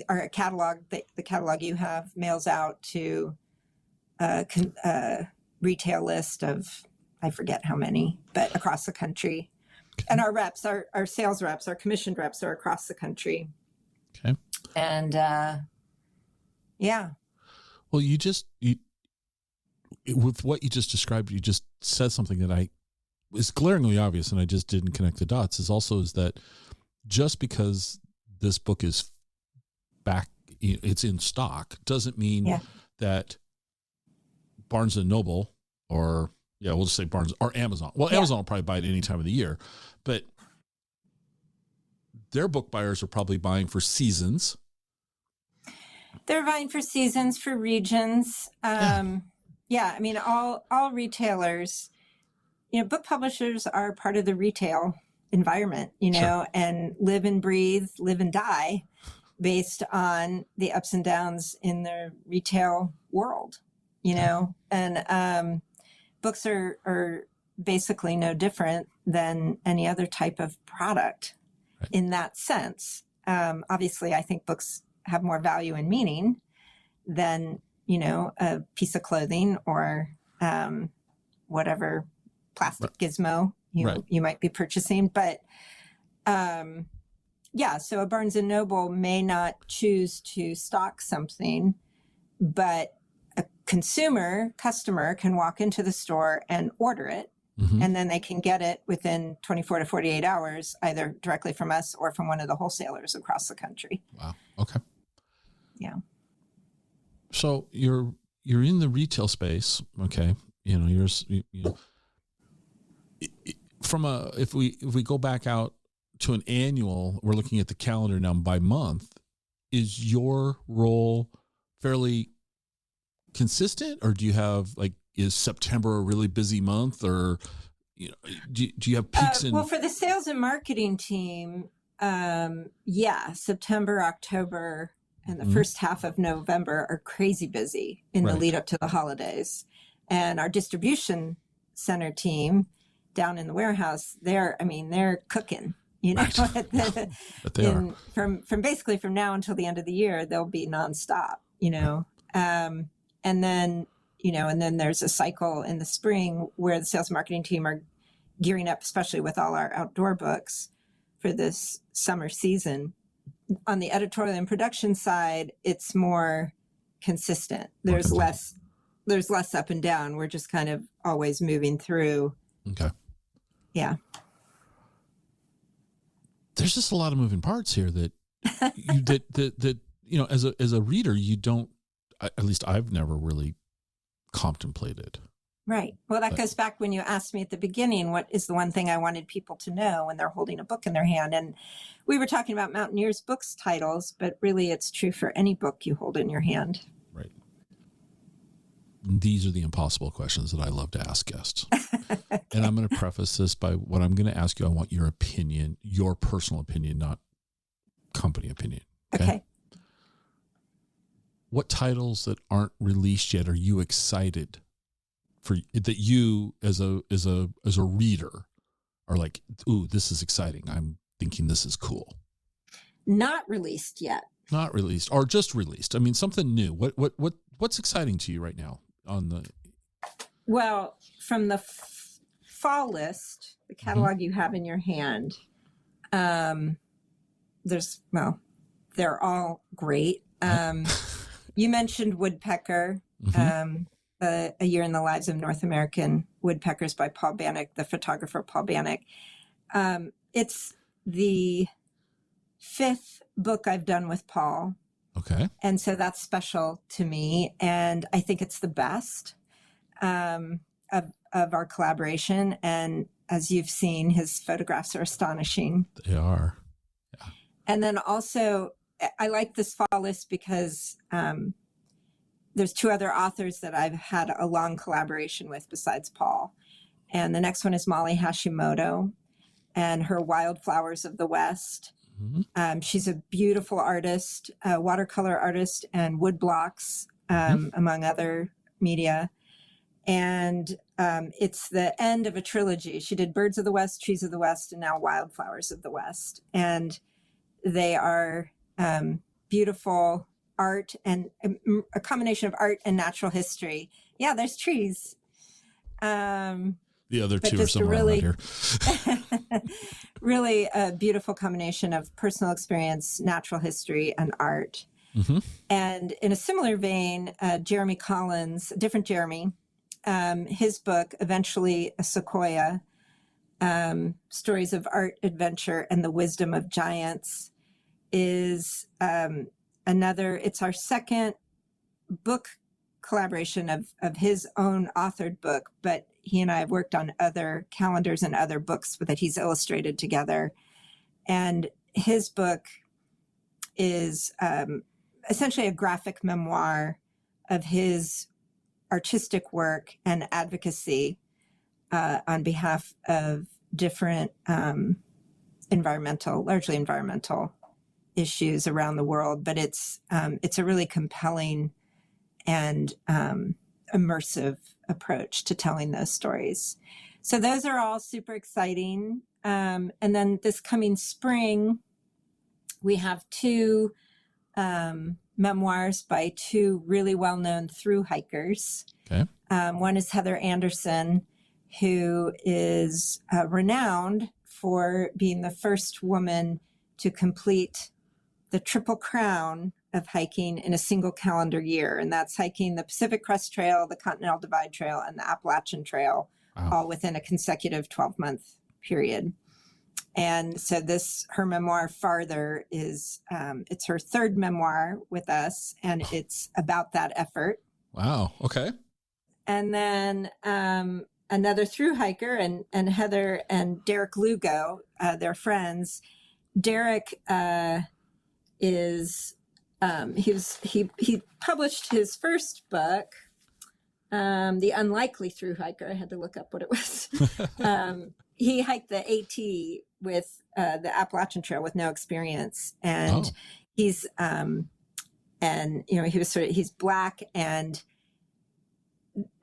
our catalog. The catalog you have mails out to a retail list of, I forget how many, but across the country. Okay. And our reps, our sales reps, our commissioned reps are across the country. Okay. And yeah. Well, with what you just described, you just said something that is glaringly obvious, and I just didn't connect the dots. Is that just because this book is back, it's in stock, doesn't mean that Barnes and Noble we'll just say Barnes or Amazon. Well, Amazon will probably buy it any time of the year, but their book buyers are probably buying for seasons. They're buying for seasons, for regions. I mean, all retailers, book publishers are part of the retail environment, Sure. and live and breathe, live and die based on the ups and downs in the retail world, and books are basically no different than any other type of product in that sense. Obviously, I think books have more value and meaning than, a piece of clothing or whatever plastic gizmo you might be purchasing. But so a Barnes and Noble may not choose to stock something, but a customer can walk into the store and order it. And then they can get it within 24 to 48 hours, either directly from us or from one of the wholesalers across the country. Wow. Okay. Yeah. So you're in the retail space. Okay. If we go back out to an annual, we're looking at the calendar now by month. Is your role fairly consistent, or do you have is September a really busy month, or do you have peaks in? Well, for the sales and marketing team, September, October, and the first half of November are crazy busy in the lead up to the holidays. And our distribution center team down in the warehouse, they're cooking, But they are. From now until the end of the year, they'll be nonstop, and then, and then there's a cycle in the spring where the sales and marketing team are gearing up, especially with all our outdoor books for this summer season. On the editorial and production side, it's more consistent. There's less up and down. We're just kind of always moving through. Okay. Yeah. there's just a lot of moving parts here that you know, as a reader, you don't, at least I've never really contemplated. Right. Well, that goes back when you asked me at the beginning, what is the one thing I wanted people to know when they're holding a book in their hand? And we were talking about Mountaineers books titles, but really it's true for any book you hold in your hand. Right. These are the impossible questions that I love to ask guests. Okay. And I'm going to preface this by what I'm going to ask you. I want your opinion, your personal opinion, not company opinion. Okay. What titles that aren't released yet are you excited for, that you as a reader are like, ooh, this is exciting. I'm thinking this is cool. Not released yet. Not released or just released. I mean, something new. What's exciting to you right now on the? Well, from the fall list, the catalog you have in your hand, they're all great. You mentioned Woodpecker, A Year in the Lives of North American Woodpeckers by Paul Bannock, the photographer Paul Bannock. It's the 5th book I've done with Paul. Okay. And so that's special to me. And I think it's the best of our collaboration. And as you've seen, his photographs are astonishing. They are. Yeah. And then also, I like this fall list because there's 2 other authors that I've had a long collaboration with besides Paul. And the next one is Molly Hashimoto and her Wildflowers of the West. She's a beautiful artist, watercolor artist and woodblocks, among other media. And it's the end of a trilogy. She did Birds of the West, Trees of the West, and now Wildflowers of the West. And they are beautiful art and a combination of art and natural history. Yeah, there's trees. The other 2 are somewhere around here. Really a beautiful combination of personal experience, natural history, and art. And in a similar vein, Jeremy Collins, a different Jeremy, his book, Eventually a Sequoia, Stories of Art, Adventure, and the Wisdom of Giants, is it's our second book collaboration of his own authored book, but he and I have worked on other calendars and other books that he's illustrated together. And his book is essentially a graphic memoir of his artistic work and advocacy on behalf of different largely environmental issues around the world. But it's a really compelling and immersive approach to telling those stories. So those are all super exciting. And then this coming spring, we have 2 memoirs by 2 really well-known thru hikers. Okay. One is Heather Anderson, who is renowned for being the first woman to complete the Triple Crown of hiking in a single calendar year. And that's hiking the Pacific Crest Trail, the Continental Divide Trail, and the Appalachian Trail, all within a consecutive 12-month period. And so her memoir, Farther, is it's her 3rd memoir with us, and it's about that effort. Wow. Okay. And then another thru hiker, and Heather and Derek Lugo, they're friends. Derek he published his first book, The Unlikely Thru Hiker. I had to look up what it was. He hiked the AT with the Appalachian Trail with no experience, and he's he's Black and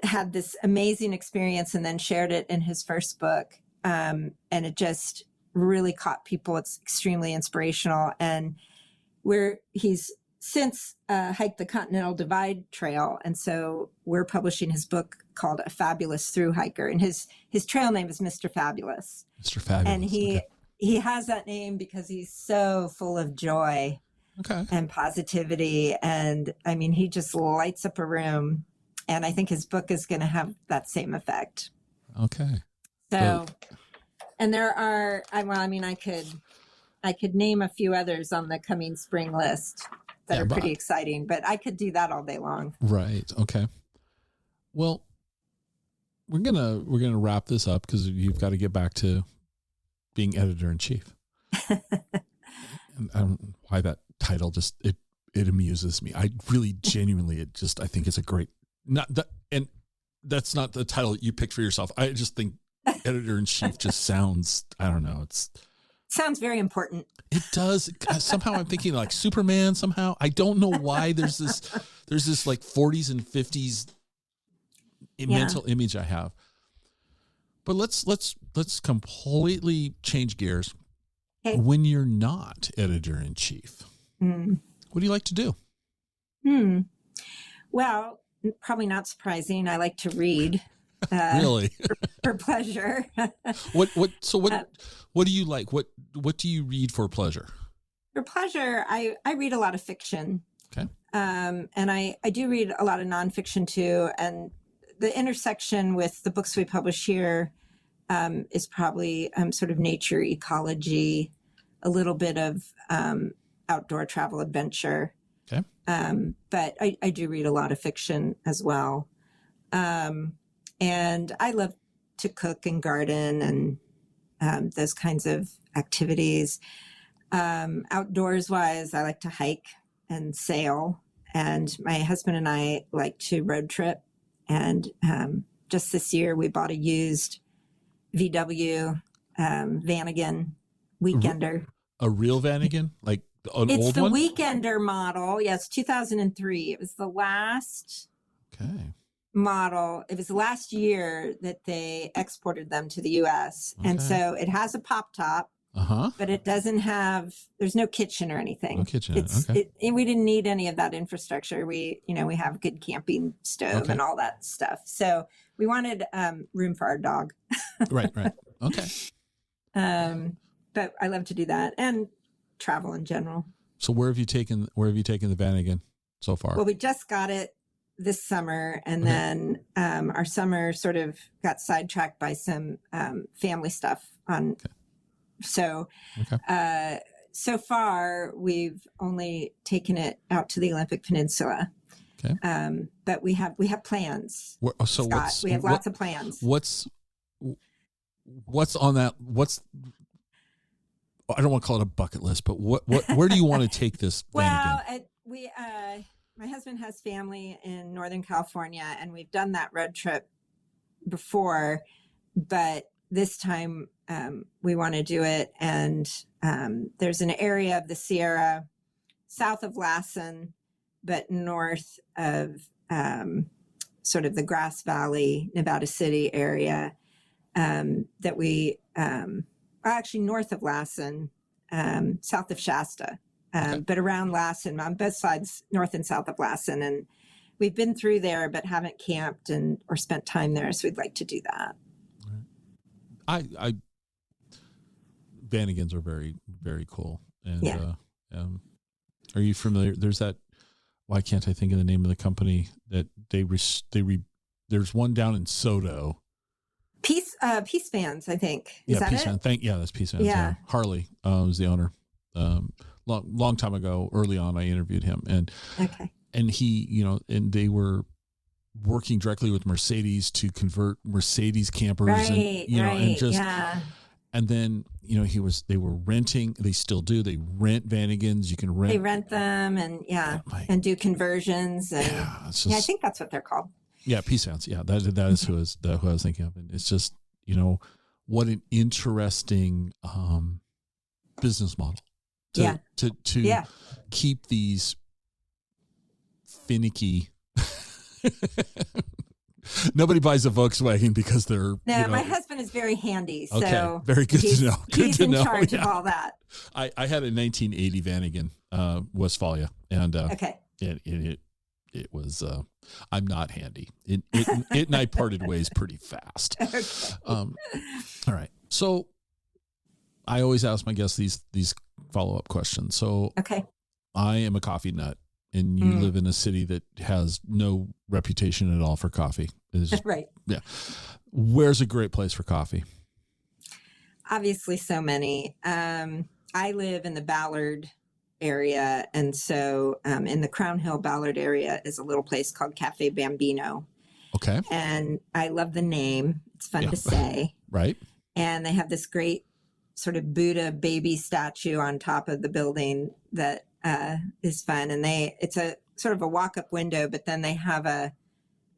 had this amazing experience, and then shared it in his first book, and it just really caught people. It's extremely inspirational, and he's since hiked the Continental Divide Trail, and so we're publishing his book called A Fabulous Thru Hiker, and his trail name is Mr. Fabulous. Mr. Fabulous. And he has that name because he's so full of joy and positivity, and I mean, he just lights up a room, and I think his book is going to have that same effect. Okay. So, and there are, I could I could name a few others on the coming spring list that are pretty exciting, but I could do that all day long. Right. Okay. Well, we're gonna wrap this up because you've got to get back to being editor in chief. And I don't know why that title just it amuses me. I really genuinely I think it's a great and that's not the title you picked for yourself. I just think editor in chief just sounds, I don't know, sounds very important. It does. Somehow I'm thinking like Superman somehow. I don't know why there's this like 40s and 50s mental image I have. But let's completely change gears. Okay. When you're not editor in chief, what do you like to do? Well, probably not surprising. I like to read. Really? for pleasure. What do you like? What do you read for pleasure? For pleasure, I read a lot of fiction. Okay. And I do read a lot of nonfiction too. And the intersection with the books we publish here is probably sort of nature, ecology, a little bit of outdoor travel adventure. Okay. But I do read a lot of fiction as well. And I love to cook and garden and those kinds of activities. Outdoors wise, I like to hike and sail. And my husband and I like to road trip. And just this year, we bought a used VW Vanagon Weekender. A real Vanagon? Like an it's old the one? Weekender model. Yes, 2003. It was the last model. It was the last year that they exported them to the U.S. Okay. And so it has a pop top, but it doesn't have, there's no kitchen or anything. No kitchen. We didn't need any of that infrastructure. We have a good camping stove and all that stuff. So we wanted room for our dog. Right. Okay. But I love to do that and travel in general. So where have you taken the Vanagon so far? Well, we just got it this summer, and then our summer sort of got sidetracked by some family stuff on. Okay. So, so far we've only taken it out to the Olympic Peninsula. Okay. But we have plans. Scott, we have lots of plans. What's on that? I don't want to call it a bucket list, but where do you want to take this? Well, my husband has family in Northern California, and we've done that road trip before, but this time we want to do it. And there's an area of the Sierra south of Lassen, but north of sort of the Grass Valley, Nevada City area that we actually north of Lassen, south of Shasta. But around Lassen, on both sides, north and south of Lassen. And we've been through there, but haven't camped or spent time there. So we'd like to do that. Vanagons are very, very cool. And are you familiar? There's that, why can't I think of the name of the company that there's one down in Soto. Peace Fans, I think. Is that Peace Fans. That's Peace Fans. Yeah. Harley was the owner. Long time ago, early on, I interviewed him, and he, and they were working directly with Mercedes to convert Mercedes campers, and then they were renting. They still do. They rent Vanagons. You can rent. They rent them, and and do conversions. And I think that's what they're called. Yeah, Peace Fans. Yeah, that is who I was thinking of, and it's just what an interesting business model. To keep these finicky. Nobody buys a Volkswagen because they're. No, my husband is very handy. So okay, very good to know. He's in charge of all that. I had a 1980 Vanagon, Westphalia, and it was. I'm not handy. It and I parted ways pretty fast. Okay. All right, so I always ask my guests these follow-up questions. So I am a coffee nut, and you live in a city that has no reputation at all for coffee. Right. Yeah. Where's a great place for coffee? Obviously so many. I live in the Ballard area. And so in the Crown Hill Ballard area is a little place called Cafe Bambino. Okay. And I love the name. It's fun Yeah. to say. Right. And they have this great sort of Buddha baby statue on top of the building that is fun. And it's a sort of a walk-up window, but then they have a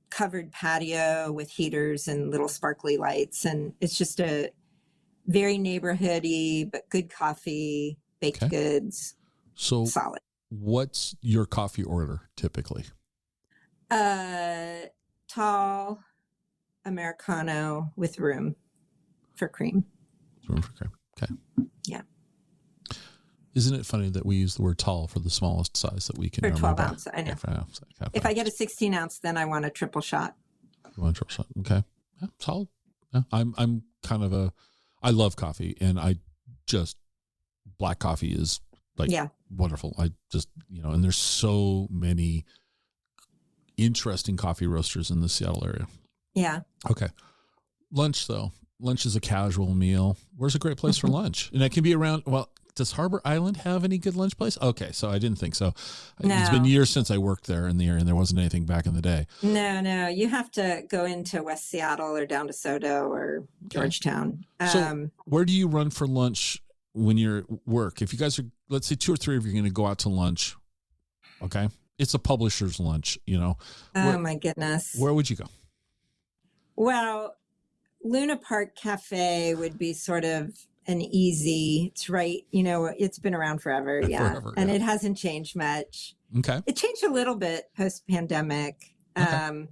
covered patio with heaters and little sparkly lights. And it's just a very neighborhoody, but good coffee, baked goods. So solid. What's your coffee order typically? Tall Americano with room for cream. Room for cream. Okay. Yeah. Isn't it funny that we use the word tall for the smallest size that we can? For 12 ounce, I know. Yeah, 12 ounce. If I get a 16 ounce, then I want a triple shot. You want a triple shot? Okay. Yeah, solid. Yeah, I'm kind of I love coffee, and black coffee is like wonderful. I just, and there's so many interesting coffee roasters in the Seattle area. Yeah. Okay. Lunch though. Lunch is a casual meal. Where's a great place for lunch? And that can be around, does Harbor Island have any good lunch place? Okay. So I didn't think so. No. It's been years since I worked there in the area, and there wasn't anything back in the day. No. You have to go into West Seattle or down to Sodo or Georgetown. So where do you run for lunch when you're at work? If you guys are, let's say 2 or 3 of you are going to go out to lunch. Okay. It's a publisher's lunch, Oh my goodness. Where would you go? Well, Luna Park Cafe would be sort of an easy, it's right, it's been around forever. Yeah. Forever, and it hasn't changed much. Okay. It changed a little bit post-pandemic. Okay.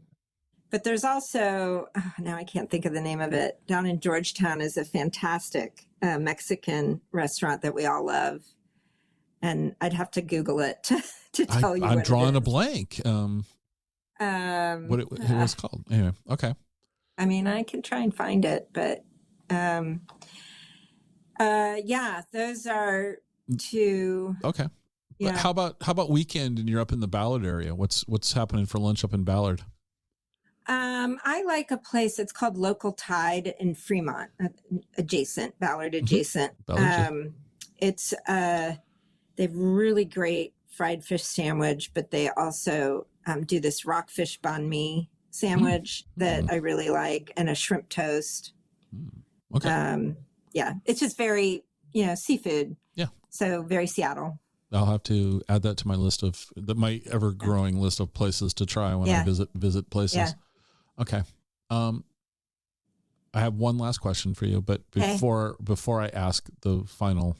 But there's also, now I can't think of the name of it, down in Georgetown is a fantastic Mexican restaurant that we all love. And I'd have to Google it to tell you. I'm drawing a blank. What it was called. Anyway. Okay. I mean, I can try and find it, but those are two. Okay. Yeah. But how about weekend and you're up in the Ballard area? What's happening for lunch up in Ballard? I like a place that's called Local Tide in Fremont, adjacent, Ballard adjacent. Mm-hmm. It's they have really great fried fish sandwich, but they also do this rockfish banh mi sandwich that I really like, and a shrimp toast. Okay. It's just very, seafood. Yeah. So very Seattle. I'll have to add that to my list my ever growing list of places to try when I visit places. Yeah. Okay. I have one last question for you, but before I ask the final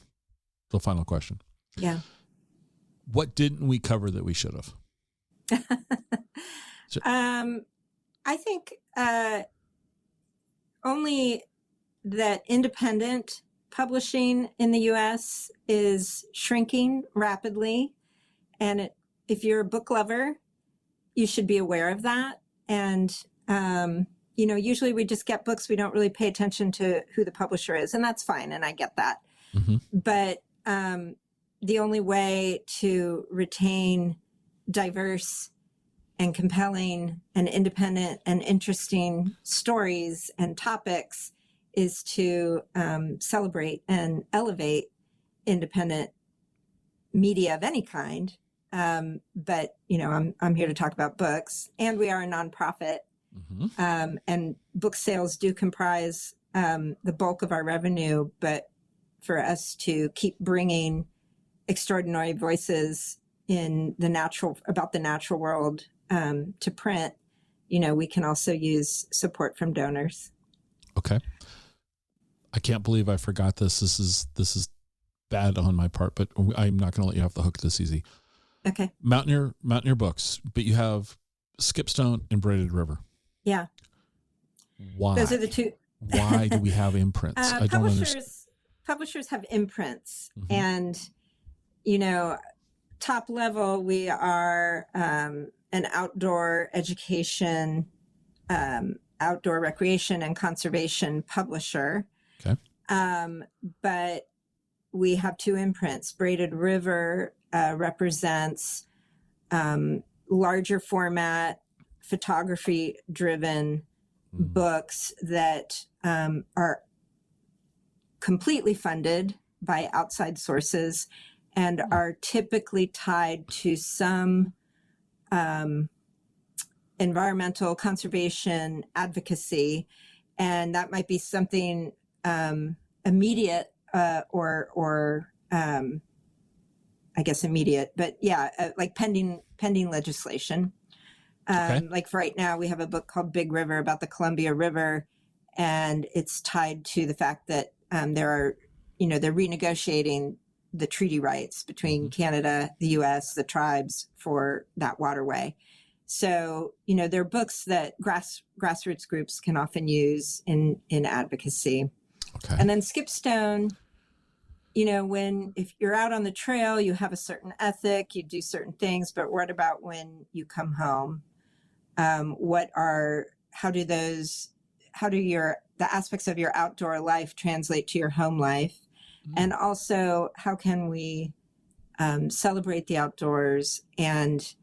question. Yeah. What didn't we cover that we should have? I think only that independent publishing in the U.S. is shrinking rapidly. And if you're a book lover, you should be aware of that. And, usually we just get books. We don't really pay attention to who the publisher is, and that's fine. And I get that. Mm-hmm. But the only way to retain diverse and compelling and independent and interesting stories and topics is to celebrate and elevate independent media of any kind. But I'm here to talk about books, and we are a nonprofit. Mm-hmm. And book sales do comprise the bulk of our revenue, but for us to keep bringing extraordinary voices about the natural world to print, we can also use support from donors. Okay. I can't believe I forgot this. This is bad on my part, but I'm not going to let you off the hook this easy. Okay. Mountaineer books, but you have Skipstone and Braided River. Yeah. Why? Those are the two. Why do we have imprints? I don't understand. Publishers have imprints, and top level, we are an outdoor education, outdoor recreation and conservation publisher. Okay. But we have two imprints. Braided River represents larger format, photography driven books that are completely funded by outside sources and are typically tied to some environmental conservation advocacy. And that might be something immediate or I guess immediate, but yeah, like pending legislation. Like for right now, we have a book called Big River about the Columbia River, and it's tied to the fact that they're renegotiating the treaty rights between Canada, the U.S., the tribes for that waterway. So, there are books that grassroots groups can often use in advocacy. Okay. And then Skipstone, if you're out on the trail, you have a certain ethic, you do certain things, but what about when you come home? How do the aspects of your outdoor life translate to your home life? And also, how can we celebrate the outdoors and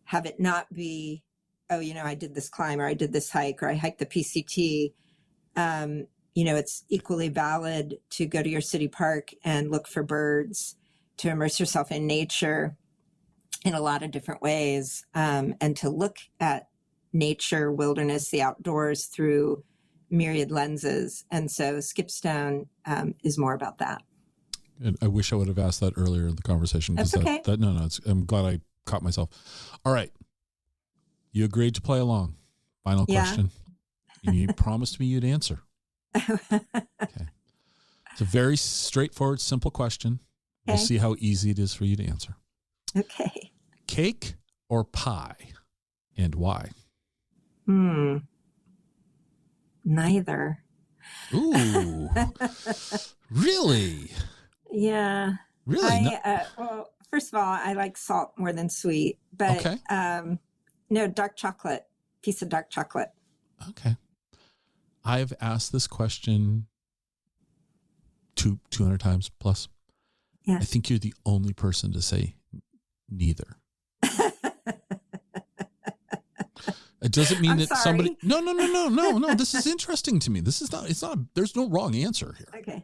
have it not be, I did this climb or I did this hike or I hiked the PCT. It's equally valid to go to your city park and look for birds, to immerse yourself in nature in a lot of different ways, and to look at nature, wilderness, the outdoors through myriad lenses. And so Skipstone is more about that. And I wish I would have asked that earlier in the conversation. That's okay. I'm glad I caught myself. All right. You agreed to play along. Final question. You promised me you'd answer. Okay. It's a very straightforward, simple question. We'll see how easy it is for you to answer. Okay. Cake or pie, and why? Neither. Ooh. Really? Yeah. Really? Well, first of all, I like salt more than sweet, but no, dark chocolate, piece of dark chocolate. Okay. I've asked this question 200 times plus. Yeah. I think you're the only person to say neither. It doesn't mean that somebody. No. This is interesting to me. It's not, there's no wrong answer here. Okay.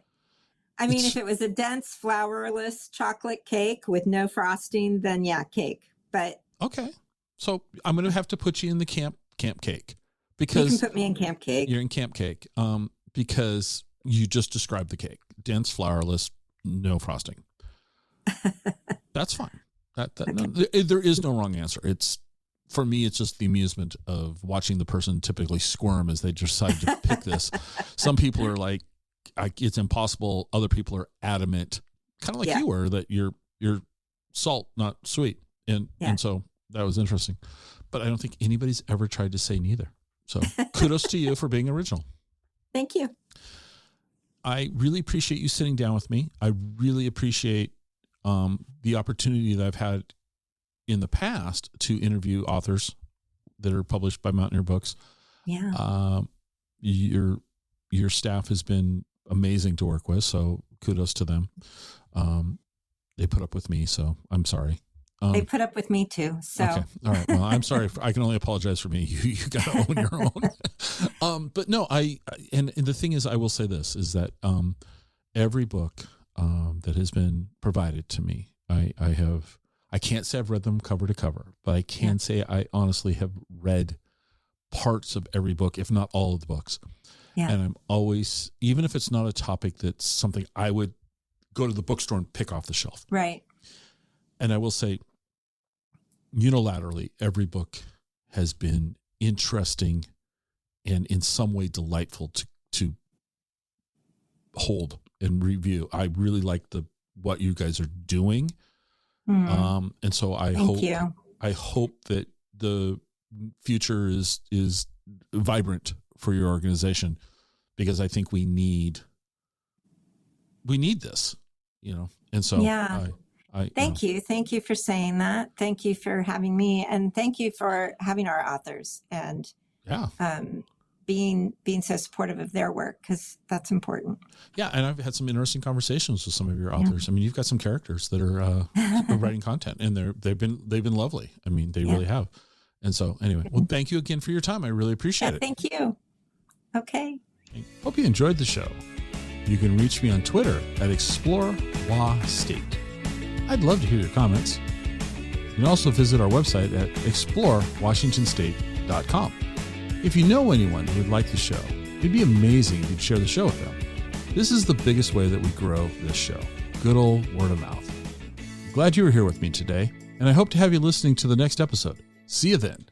I mean, if it was a dense, flourless chocolate cake with no frosting, then yeah, cake. But okay. So I'm going to have to put you in the camp cake. Because you can put me in camp cake. You're in camp cake. Because you just described the cake. Dense, flourless, no frosting. That's fine. There is no wrong answer. For me, it's just the amusement of watching the person typically squirm as they decide to pick this. Some people are like, it's impossible. Other people are adamant, kind of like you were, that you're salt, not sweet. And so that was interesting. But I don't think anybody's ever tried to say neither. So kudos to you for being original. Thank you. I really appreciate you sitting down with me. I really appreciate the opportunity that I've had in the past to interview authors that are published by Mountaineer Books. Yeah. Your staff has been amazing to work with, so kudos to them. They put up with me, so I'm sorry. They put up with me too. So okay, all right. Well, I'm sorry. I can only apologize for me. You got to own your own. But no, and the thing is, I will say this is that every book that has been provided to me, I can't say I've read them cover to cover, but I can say I honestly have read parts of every book, if not all of the books. Yeah. And I'm always, even if it's not a topic that's something I would go to the bookstore and pick off the shelf. Right. And I will say, unilaterally, every book has been interesting and in some way delightful to hold and review. I really like what you guys are doing. And so I hope that the future is vibrant for your organization, because I think we need this, and so Thank you. Thank you for saying that. Thank you for having me, and thank you for having our authors and being so supportive of their work, because that's important. Yeah, and I've had some interesting conversations with some of your authors. I mean, you've got some characters that are writing content, and they've been lovely. I mean, they really have. And so anyway, well, thank you again for your time. I really appreciate it. Thank you. Okay. Hope you enjoyed the show. You can reach me on Twitter at ExploreWaState. I'd love to hear your comments. You can also visit our website at explorewashingtonstate.com. If you know anyone who would like the show, it'd be amazing if you'd share the show with them. This is the biggest way that we grow this show. Good old word of mouth. Glad you were here with me today, and I hope to have you listening to the next episode. See you then.